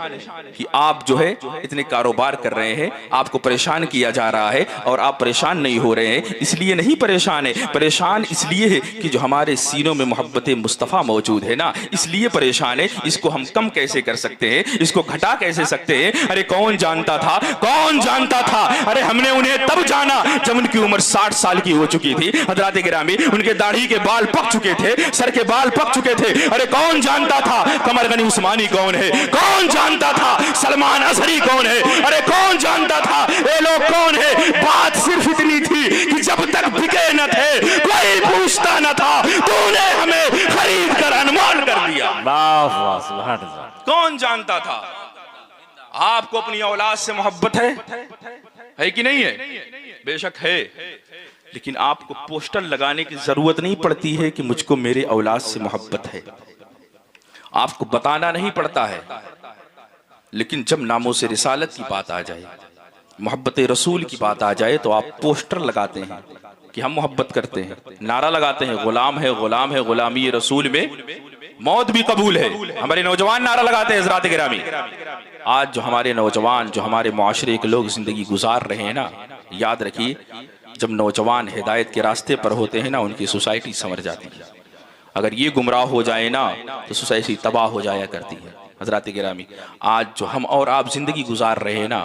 कि आप जो है इतने कारोबार कर रहे हैं, आपको परेशान किया जा रहा है और आप परेशान नहीं हो रहे हैं, इसलिए नहीं परेशान है। परेशान इसलिए है कि जो हमारे सीनों में मोहब्बत मुस्तफ़ा मौजूद है ना, इसलिए परेशान है। इसको हम कम कैसे कर सकते हैं, इसको घटा कैसे सकते हैं? अरे कौन जानता था, कौन जानता था? अरे हमने उन्हें तब जाना जब उनकी उम्र 60 साल की हो चुकी थी। हज़रात गिरामी, उनके दाढ़ी के बाल पक चुके थे, सर के बाल पक चुके थे। अरे कौन जानता था कमर गनी उस्मानी कौन है? कौन जानता था सलमान अजहरी कौन है? अरे कौन जानता था ये लोग कौन है? बात सिर्फ इतनी थी कि जब तक बिके न थे, कोई पूछता न था, तूने हमें खरीद कर अनमोल कर दिया।
वाह वाह, सुभान अल्लाह।
कौन जानता था? आपको अपनी औलाद से मोहब्बत है कि नहीं है? बेशक है, लेकिन आपको पोस्टर लगाने की जरूरत नहीं पड़ती है कि मुझको मेरे औलाद से मोहब्बत है, आपको बताना नहीं पड़ता है। लेकिन जब नामों से रिसालत की बात आ जाए, मोहब्बत रसूल की बात आ जाए, तो आप पोस्टर लगाते हैं कि हम मोहब्बत करते हैं, नारा लगाते हैं गुलाम है गुलाम है, गुलामी रसूल में मौत भी कबूल है। हमारे नौजवान नारा लगाते हैं। हज़रात गिरामी, आज जो हमारे नौजवान, जो हमारे मुआशरे के लोग जिंदगी गुजार रहे हैं ना, याद रखिए, जब नौजवान हिदायत के रास्ते पर होते हैं ना, उनकी सोसाइटी संवर जाती है। अगर ये गुमराह हो जाए ना, तो सोसाइटी तबाह हो जाया करती है। हज़रात गिरामी, आज जो हम और आप जिंदगी गुजार रहे हैं ना,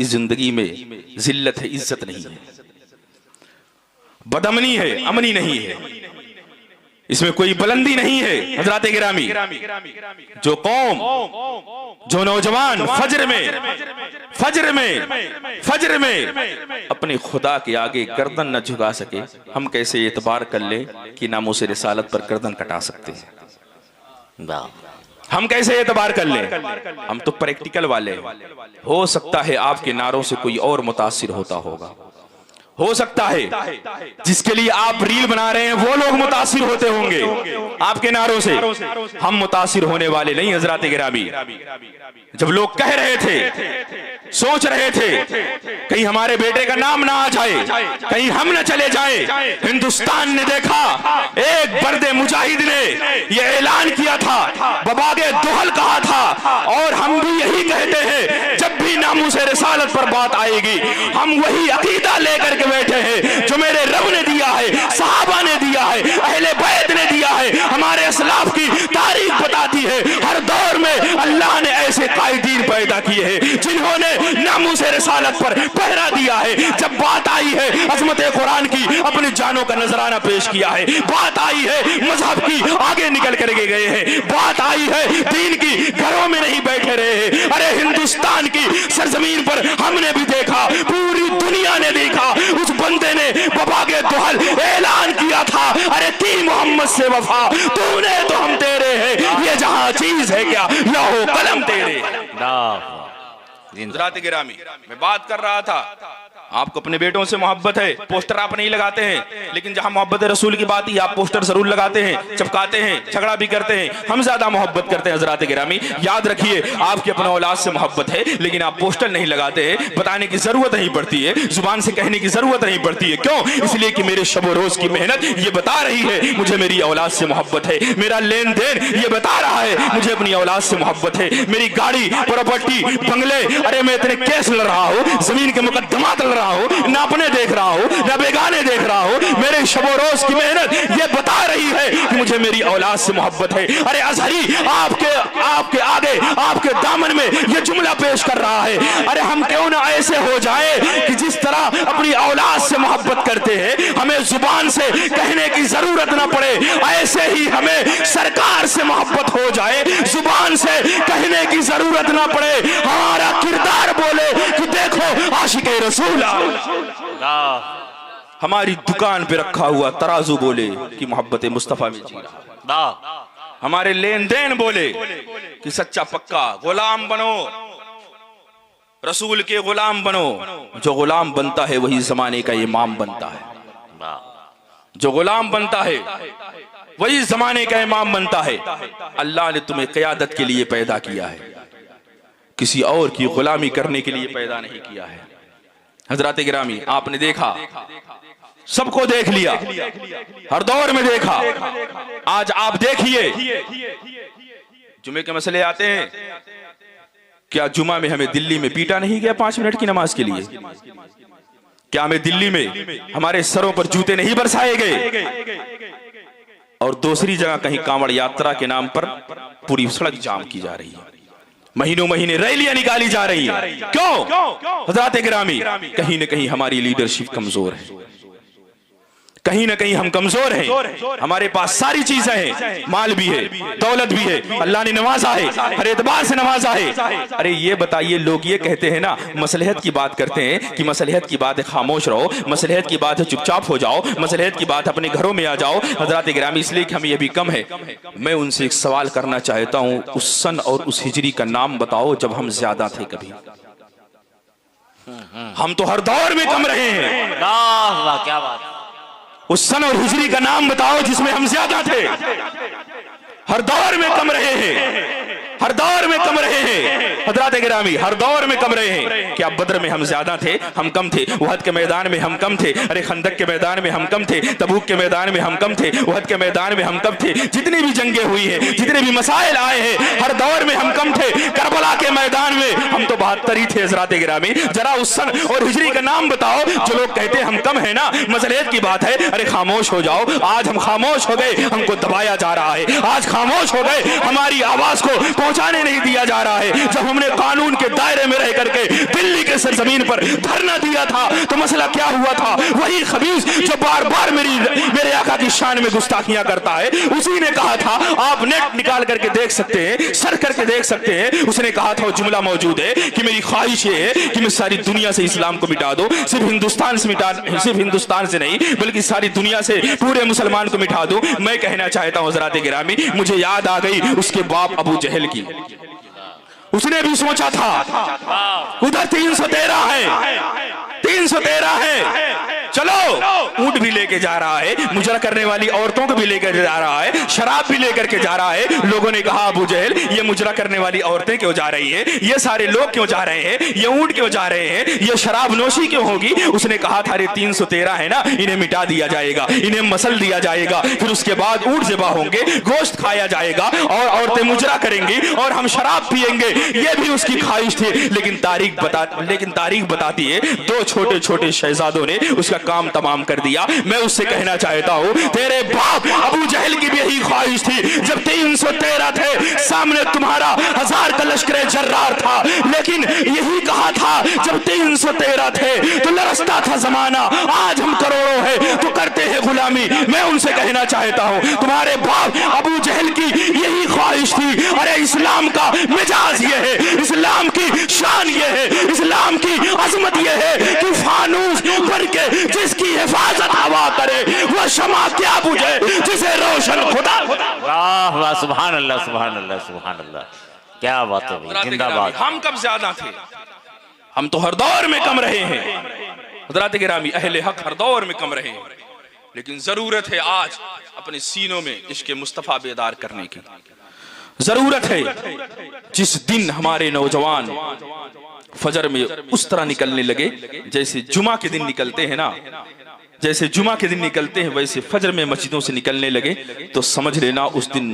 इस जिंदगी में जिल्लत है, इज्जत नहीं है, बदअमनी है, अमनी नहीं है, इसमें कोई बुलंदी नहीं है। हजरात गिरामी, जो कौम, जो नौजवान फज्र में अपने खुदा के आगे गर्दन न झुका सके, हम कैसे एतबार कर ले कि नामूस रिसालत पर गर्दन कटा सकते हैं? हम कैसे एतबार कर ले? हम तो प्रैक्टिकल वाले। हो सकता है आपके नारों से कोई और मुतासिर होता होगा, हो सकता है जिसके लिए आप रील बना रहे हैं वो लोग मुतासिर होते होंगे आपके नारों से। हम मुतासिर होने वाले नहीं। हजरात गिरामी, जब लोग कह रहे थे, सोच रहे थे कहीं हमारे बेटे का नाम ना आ जाए, कहीं हम न चले जाए, हिंदुस्तान ने देखा एक बर्दे मुजाहिद ने यह ऐलान किया था, बबागे दुहल कहा था, और हम भी यही कहते हैं जब भी नामूसे रिसालत पर बात आएगी हम वही अकीदा लेकर के बैठे हैं जो मेरे रब ने दिया है, सहाबा ने दिया है, अहले बैत ने दिया है, हमारे असलाफ की तारीख बताती है। हर दौर में अल्लाह ने ऐसे कायदीन पैदा किए हैं जिन्होंने नामूसे रिसालत पर पहरा दिया है। जब बात आई है अजमत कुरान की, अपनी जानों का नजराना पेश किया है। बात आई है मजहब की, आगे निकल कर गए हैं। बात आई है दीन की, घरों में नहीं बैठे रहे हैं। अरे हिंदुस्तान की सरजमीन पर हमने भी देखा, पूरी दुनिया ने देखा, उस बंदे ने बबागे दुहल ऐलान किया था, अरे की मोहम्मद से वफा तूने तो हम तेरे हैं, ये जहां चीज है क्या लौह कलम तेरे। हज़रात गिरामी, मैं बात कर रहा था, आपको अपने बेटों से मोहब्बत है, पोस्टर आप नहीं लगाते हैं, लेकिन जहां मोहब्बत रसूल की बात ही आप पोस्टर जरूर लगाते हैं, चिपकाते हैं, झगड़ा भी करते हैं। हम ज्यादा मोहब्बत करते हैं। हज़रात गिरामी, याद रखिए आपकी अपने औलाद से मोहब्बत है, लेकिन आप पोस्टर नहीं लगाते हैं, बताने की जरूरत नहीं पड़ती है, जुबान से कहने की जरूरत नहीं पड़ती है। क्यों? इसलिए कि मेरे शब रोज की मेहनत ये बता रही है मुझे मेरी औलाद से मोहब्बत है, मेरा लेन देन ये बता रहा है मुझे अपनी औलाद से मोहब्बत है, मेरी गाड़ी, प्रॉपर्टी, बंगले, अरे मैं इतने केस लड़ रहा हूँ, जमीन के मुकद्दमात लड़ रहा हूँ, न अपने देख रहा हूँ न बेगाने देख रहा हूँ, मेरे शबो रोज की मेहनत ये बता रही है कि मुझे मेरी औलाद से मोहब्बत है। अरे अजहरी आपके आगे, आपके दामन में ये जुमला पेश कर रहा है। अरे हम क्यों ना ऐसे हो जाए कि जिस तरह अपनी औलाद से मोहब्बत करते हैं हमें जुबान से कहने की जरूरत ना पड़े, ऐसे ही हमें सरकार से मोहब्बत हो जाए, जुबान से कहने की जरूरत ना पड़े, हमारा किरदार बोले कि देखो आशिक़े रसूल। हमारी दुकान पे रखा हुआ तराजू बोले कि मोहब्बत मुस्तफा में जी रहा, हमारे लेन देन बोले कि सच्चा पक्का गुलाम बनो, रसूल के गुलाम बनो। जो गुलाम बनता है वही जमाने का इमाम बनता है, जो गुलाम बनता है वही जमाने का इमाम बनता है। अल्लाह ने तुम्हें क़यादत के लिए पैदा किया है, किसी और की गुलामी करने के लिए पैदा नहीं किया है। हजरात गिरामी, आपने देखा, सबको देख लिया, हर दौर में देखा, आज आप देखिए जुमे के मसले आते हैं, क्या जुमा में हमें दिल्ली में पीटा नहीं गया 5 मिनट की नमाज के लिए? क्या हमें दिल्ली में हमारे सरों पर जूते नहीं बरसाए गए? और दूसरी जगह कहीं कांवड़ यात्रा के नाम पर पूरी सड़क जाम की जा रही है, महीनों महीने रैलियां निकाली जा रही है। क्यों? हज़रात गिरामी, कहीं न कहीं हमारी लीडरशिप कमजोर है, कहीं ना कहीं हम कमजोर हैं। हमारे पास सारी चीजें हैं, माल भी है, दौलत भी है, अल्लाह ने नवाजा है, हर एतबार से नवाजा है। अरे ये बताइए, लोग ये कहते हैं ना, मसलहत की बात करते हैं कि मसलहत की बात है खामोश रहो, मसलहत की बात है चुपचाप हो जाओ, मसलहत की बात अपने घरों में आ जाओ। हजरात गिरामी, इसलिए कि हमें ये भी कम है। मैं उनसे एक सवाल करना चाहता हूँ, उस सन और उस हिजरी का नाम बताओ जब हम ज्यादा थे। कभी हम तो हर दौर में कम रहे हैं।
वाह वाह, क्या बात।
उस सन और हिजरी का नाम बताओ जिसमें हम ज्यादा थे। हर दौर में कम रहे हैं, हर दौर में कम रहे हैं। हज़रात गिरामी, हर दौर में कम रहे हैं। क्या बद्र में हम ज्यादा थे? हम कम थे। उहद के मैदान में हम कम थे। अरे खंदक के मैदान में हम कम थे। तबूक के मैदान में हम कम थे। उहद के मैदान में हम कम थे। जितनी भी जंगें हुई हैं, जितने भी मसाइल आए हैं, हर दौर में हम कम थे। करबला के मैदान में हम तो 72 ही थे। हज़रात गिरामी, जरा उस सन और हिजरी का नाम बताओ। जो लोग कहते हैं हम कम है ना, मसलेत की बात है, अरे खामोश हो जाओ। आज हम खामोश हो गए, हमको दबाया जा रहा है। आज खामोश हो गए, हमारी आवाज को पहुंचाने उठाने नहीं दिया जा रहा है। जब हमने कानून के दायरे में रह करके दिल्ली के सरजमीन पर धरना दिया था तो मसला क्या हुआ था? वही खबीस जो बार बार मेरे आका की शान में गुस्ताखियां करता है, उसी ने कहा था, आप नेट निकाल करके देख सकते हैं, सर्च करके देख सकते हैं, उसने कहा था, वो जुमला मौजूद है कि मेरी ख्वाहिश ये है कि मैं सारी दुनिया से इस्लाम को मिटा दूं, सिर्फ हिंदुस्तान से नहीं बल्कि सारी दुनिया से पूरे मुसलमान को मिटा दूं। मैं कहना चाहता हूं हज़रात गिरामी, मुझे याद आ गई उसके बाप अबू जहल की। उसने भी सोचा था उधर 313 है, 313 है, चलो ऊंट भी लेके जा रहा है, मुजरा करने वाली औरतों को भी लेकर जा रहा है, शराब भी लेकर के जा रहा है। लोगों ने कहा, अबू जहल ये मुजरा करने वाली औरतें क्यों जा रही है, ये सारे लोग क्यों जा रहे हैं, ये ऊंट क्यों जा रहे हैं, ये शराब नोशी क्यों होगी? उसने कहा था, अरे 313 है ना, इन्हें मिटा दिया जाएगा, इन्हें मसल दिया जाएगा, फिर उसके बाद ऊंट ज़िबा होंगे, गोश्त खाया जाएगा और औरतें मुजरा करेंगी और हम शराब पिएंगे। ये भी उसकी ख्वाहिश थी। लेकिन तारीख बताती है, दो छोटे छोटे शहजादों ने उसका काम तमाम कर दिया। मैं उससे कहना चाहता हूं, तेरे बाप अबू जहल की भी यही ख्वाहिश थी। जब 313 थे, सामने तुम्हारा 1000 का लश्कर जर्रार था, लेकिन यही कहा था जब 313 थे तो लरसता था जमाना, आज हम करोड़ों हैं तो करते हैं गुलामी। मैं उनसे कहना चाहता हूं, तुम्हारे बाप अबू जहल की यही ख्वाहिश थी। अरे इस्लाम का मिजाज ये है, इस्लाम की शान ये है, इस्लाम की अजमत ये है कि फानूस बन के जिसकी हिफाजत हवा करे वो शमा क्या बुझे जिसे रोशन खुदा।
वाह वाह, सुभान अल्लाह, सुभान अल्लाह, सुभान अल्लाह, क्या बात है भाई, जिंदाबाद।
हम कब ज्यादा थे? हम तो हर दौर में कम रहे हैं हज़रात गिरामी, अहले हक हर दौर में कम रहे हैं। लेकिन जरूरत है आज अपने सीनों में इश्क़ मुस्तफ़ा बेदार करने की जरूरत है। जिस दिन हमारे नौजवान फजर में उस तरह निकलने लगे जैसे जुमा के दिन निकलते हैं ना, जैसे जुमा के दिन निकलते हैं वैसे फजर में मस्जिदों से निकलने लगे, तो समझ लेना उस दिन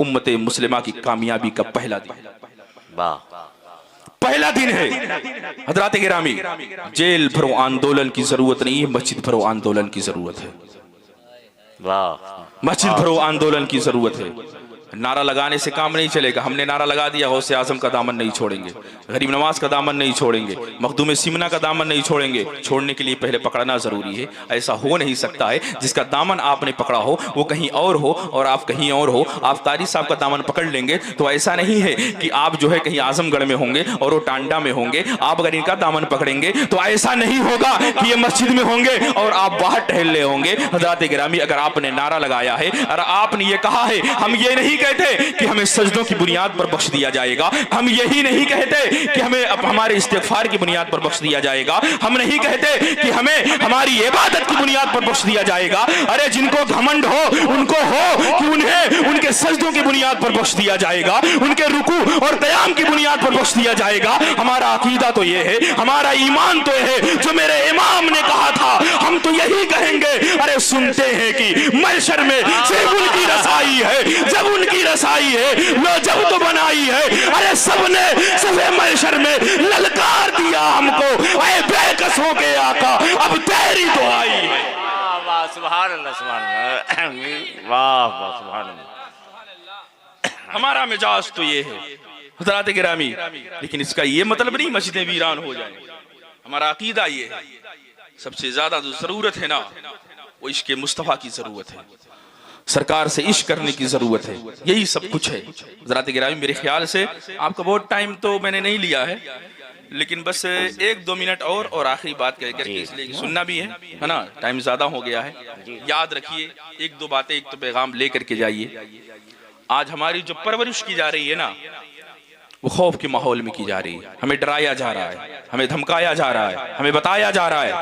उम्मते मुस्लिमा की कामयाबी का पहला दिन, पहला दिन है। हज़रात गिरामी, जेल भरो आंदोलन की जरूरत नहीं है, मस्जिद भरो आंदोलन की जरूरत है। मस्जिद भरो आंदोलन की जरूरत है। नारा लगाने से काम नहीं चलेगा। हमने नारा लगा दिया, गौसे आजम का दामन नहीं छोड़ेंगे, गरीब नवाज का दामन नहीं छोड़ेंगे, मखदूम सिमना का दामन नहीं छोड़ेंगे। छोड़ने के लिए पहले पकड़ना जरूरी है। ऐसा हो नहीं सकता है जिसका दामन आपने पकड़ा हो वो कहीं और हो और आप कहीं और हो। आप कारी साहब का दामन पकड़ लेंगे तो ऐसा नहीं है कि आप जो है कहीं आजमगढ़ में होंगे और वो टांडा में होंगे। आप अगर इनका दामन पकड़ेंगे तो ऐसा नहीं होगा कि ये मस्जिद में होंगे और आप बाहर टहल रहे होंगे। हज़रात गिरामी, अगर आपने नारा लगाया है और आपने ये कहा है, हम ये नहीं कहते कि हमें सजदों की बुनियाद पर बख्श दिया जाएगा, हम यही नहीं कहते कि हमें हमारे इस्तिग़फ़ार की बुनियाद पर बख्श दिया जाएगा, हम नहीं कहते कि हमें हमारी इबादत की बुनियाद पर बख्श दिया जाएगा। अरे जिनको घमंड हो उनको हो कि उन्हें उनके सजदों की बुनियाद पर बख्श दिया जाएगा, उनके रुकू और क़याम की बुनियाद पर बख्श दिया जाएगा। हमारा अकीदा तो ये है, हमारा ईमान तो ये है जो मेरे इमाम ने कहा था, हम तो यही कहेंगे। अरे सुनते हैं कि महशर में सिर्फ उनकी रसाई है, जब उनकी रसाई है लो जब तो बनाई है। अरे सबने सफे महशर में ललकार दिया हमको, ऐ बेकस हो के आका अब तेरी दुआई है।
वाह सुभान अल्लाह, सुभान अल्लाह, वाह वाह सुभान अल्लाह।
हमारा मिजाज तो ये है हज़रात गिरामी, लेकिन इसका ये मतलब नहीं मस्जिदें वीरान हो जाए। हमारा अकीदा ये है, सबसे ज्यादा जो जरूरत है ना वो इश्क़ मुस्तफ़ा की जरूरत है, सरकार से इश्क करने की जरूरत है, यही सब कुछ है। ज़रात गिरामी, मेरे ख्याल से आपका बहुत टाइम तो मैंने नहीं लिया है, लेकिन बस 1-2 मिनट और आखिरी बात कह करके, इसलिए सुनना भी है ना, टाइम ज्यादा हो गया है। याद रखिए 1-2 बातें, एक तो पैगाम लेकर के जाइए। आज हमारी जो परवरिश की जा रही है ना वो खौफ के माहौल में की जा रही है। हमें डराया जा रहा है, हमें धमकाया जा रहा है, हमें बताया जा रहा है।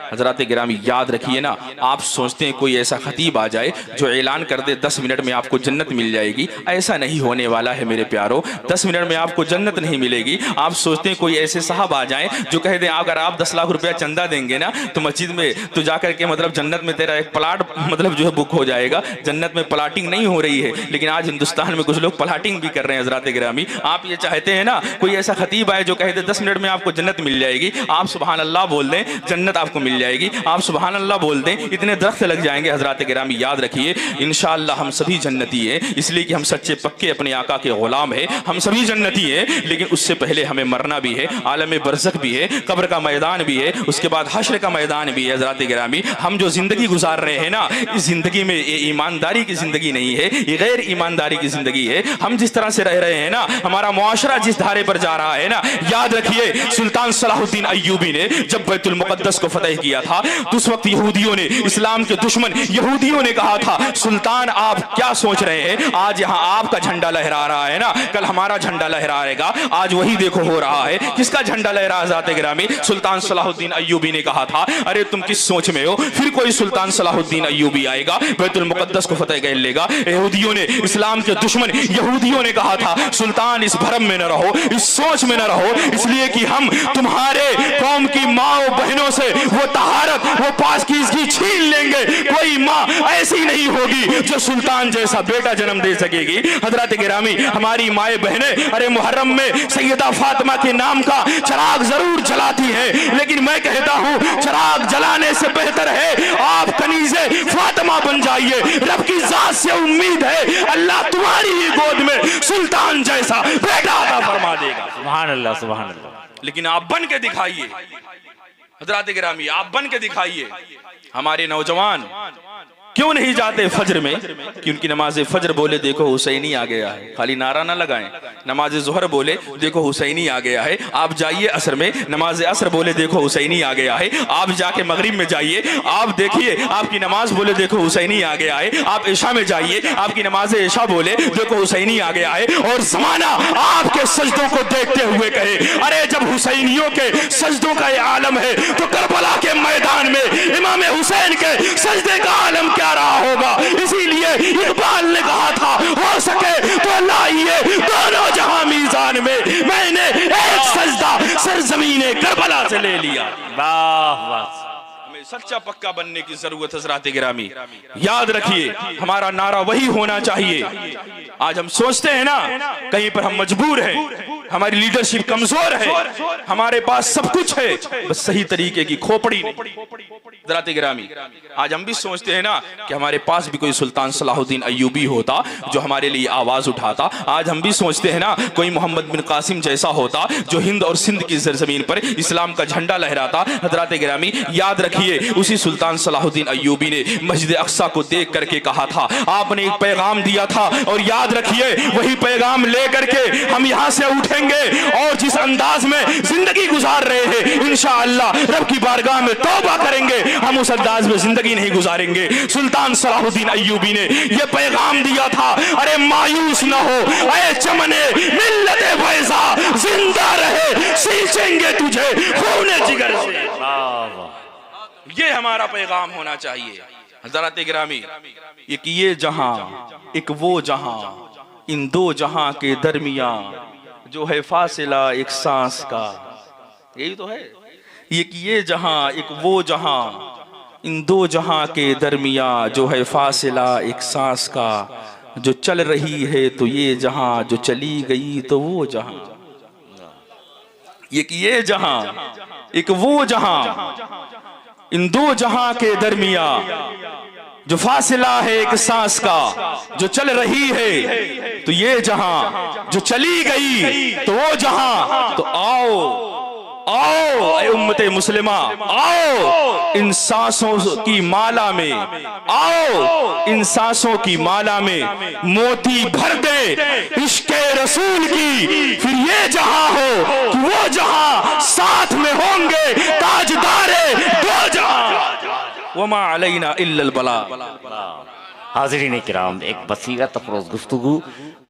हज़रात गिरामी, याद रखिए ना, आप सोचते हैं कोई ऐसा खतीब आ जाए जो ऐलान कर दे 10 मिनट में आपको जन्नत मिल जाएगी, ऐसा नहीं होने वाला है मेरे प्यारो। 10 मिनट में आपको जन्नत नहीं मिलेगी। आप सोचते हैं कोई ऐसे साहब आ जाएं जो कह दें अगर आप 10 लाख रुपया चंदा देंगे ना तो मस्जिद में तो जाकर के मतलब जन्नत में तेरा एक प्लाट मतलब जो है बुक हो जाएगा। जन्नत में प्लाटिंग नहीं हो रही है, लेकिन आज हिंदुस्तान में कुछ लोग प्लाटिंग भी कर रहे हैं। हज़रात गिरामी, आप ये चाहते हैं ना कोई ऐसा खतीब आए जो कह दे 10 मिनट में आपको जन्नत मिल जाएगी। आप सुभान अल्लाह बोल दें, जन्नत आपको मिल जाएगी। आप सुभान अल्लाह बोल दें, इतने दरख्त लग जाएंगे। हज़रात गिरामी याद रखिए, इंशाअल्लाह हम सभी जन्नती हैं, इसलिए कि हम सच्चे पक्के अपने आका के गुलाम हैं। हम सभी जन्नती हैं, लेकिन उससे पहले हमें मरना भी है, आलम बरज़ख भी है, कब्र का मैदान भी है, उसके बाद हश्र का मैदान भी है। हज़रात गिरामी, हम जो ज़िंदगी गुजार रहे हैं ना, इस ज़िंदगी में ये ईमानदारी की ज़िंदगी नहीं है, ये गैर ईमानदारी की ज़िंदगी है। हम जिस तरह से रह रहे हैं ना, हमारा मुआशरा जिस धारे पर जा रहा है ना, याद रखिए सुल्तान सलाहुद्दीन अय्यूबी ने जब बैतुल मुक़द्दस को फतह किया था, तो उस वक्त यहूदियों ने, इस्लाम के दुश्मन यहूदियों ने कहा था, सुल्तान आप क्या सोच रहे हैं, आज यहाँ आपका झंडा लहरा रहा है ना, कल हमारा झंडा लहराएगा। आज वही देखो हो रहा है। किसका झंडा लहरा है ज़ाते गिरामी? सुल्तान सलाहुद्दीन अय्यूबी ने कहा था, अरे तुम किस सोच में हो, फिर कोई सुल्तान सलाहुद्दीन अय्यूबी आएगा, बैतुल मुक़द्दस को फतह कर लेगा। यहूदियों ने, इस्लाम के दुश्मन यहूदियों ने कहा था, सुल्तान इस भरम में न रहो, इस सोच में न रहो, इसलिए कि हम तुम्हारे कौम की माओ बहनों से वो तहारत, वो पाकीज़गी छीन लेंगे। कोई माँ ऐसी नहीं होगी जो सुल्तान जैसा बेटा जन्म दे सकेगी। हज़रात गिरामी, हमारी माए बहनें अरे मुहर्रम में सैयदा फातिमा के नाम का चिराग जरूर जलाती है, लेकिन मैं कहता हूँ चिराग जलाने से बेहतर है आप कनीज़े फातिमा बन जाइए। रब की ज़ात से उम्मीद है अल्लाह तुम्हारी ही गोद में सुल्तान जैसा बेटा अता फरमा देगा।
सुभान अल्लाह, सुभान अल्लाह।
लेकिन आप बन के दिखाइए हज़रात गिरामी, आप बन के दिखाइए। हमारे नौजवान क्यों नहीं जाते फज्र में? कि उनकी नमाज फज्र बोले देखो हुसैनी आ गया है, खाली नारा ना लगाएं। नमाज ज़ोहर बोले देखो हुसैनी आ गया है, आप जाइए असर में, नमाज असर बोले देखो हुसैनी आ गया है। आप जाके मगरिब में जाइए, आप देखिए आपकी नमाज बोले देखो हुसैनी आ गया है। आप इशा में जाइए, आपकी नमाज इशा बोले देखो हुसैनी आ गया है। और ज़माना आपके सजदों को देखते हुए कहे, अरे जब हुसैनियों के सजदों का ये आलम है, तो करबला के मैदान में इमाम हुसैन के सजदे का आलम क्या रहा होगा। इसीलिए इकबाल ने कहा था, हो सके तो लाइए दोनों जहां मीज़ान में, मैंने एक सजदा सरजमीने करबला से ले लिया।
वाह वाह।
सच्चा पक्का बनने की जरूरत है हज़रात गिरामी। याद रखिए हमारा नारा वही होना चाहिए। आज हम सोचते हैं ना कहीं पर हम मजबूर हैं, हमारी लीडरशिप कमजोर है, हमारे पास सब कुछ है, बस सही तरीके की खोपड़ी नहीं। हज़रात गिरामी, आज हम भी सोचते हैं ना कि हमारे पास भी कोई सुल्तान सलाहुद्दीन अय्यूबी होता जो हमारे लिए आवाज उठाता। आज हम भी सोचते हैं ना कोई मोहम्मद बिन कासिम जैसा होता जो हिंद और सिंध की सरजमीन पर इस्लाम का झंडा लहराता। हज़रात गिरामी, याद रखिए उसी सुल्तान सलाहुद्दीन अय्यूबी ने मस्जिद अक्सा को देख करके कहा था, आपने एक पैगाम दिया था, और याद रखिए वही पैगाम लेकर के हम यहाँ से उठेंगे और जिस अंदाज में जिंदगी गुजार रहे हैं इंशाअल्लाह रब की बारगाह में तौबा करेंगे, हम उस अंदाज में जिंदगी नहीं गुजारेंगे। सुल्तान सलाहुद्दीन अय्यूबी ने यह पैगाम दिया था, अरे मायूस न हो ऐ चमने मिल्लत बैज़ा, जिंदा रहे सींचेंगे तुझे खूने जिगर से। ये हमारा पैगाम होना चाहिए। हज़रात गिरामी, एक ये जहां एक वो जहां, इन दो जहां के दरमियां जो है फासिला एक सांस का, यही तो है। एक ये जहां एक वो जहां, इन दो जहां के दरमियां जो है फासिला एक सांस का, जो चल रही है तो ये जहां, जो चली गई तो वो जहां। एक ये जहां एक वो जहां, इन दो जहां के दरमिया जो फासिला है एक सांस का, जो चल रही है तो ये जहां, जो चली गई तो वो जहां। तो आओ आओ ऐ उम्मते मुस्लिमा, आओ इन सांसों की माला में, आओ इन सांसों की माला में मोती भर दे इश्क़े रसूल की, फिर ये जहां हो कि वो जहां, साथ में होंगे ताजदारे दो जहां, वमा अलैना इल्लल बला।
हाज़रीन किराम, एक वसीयत अफरोज़ गुफ्तगू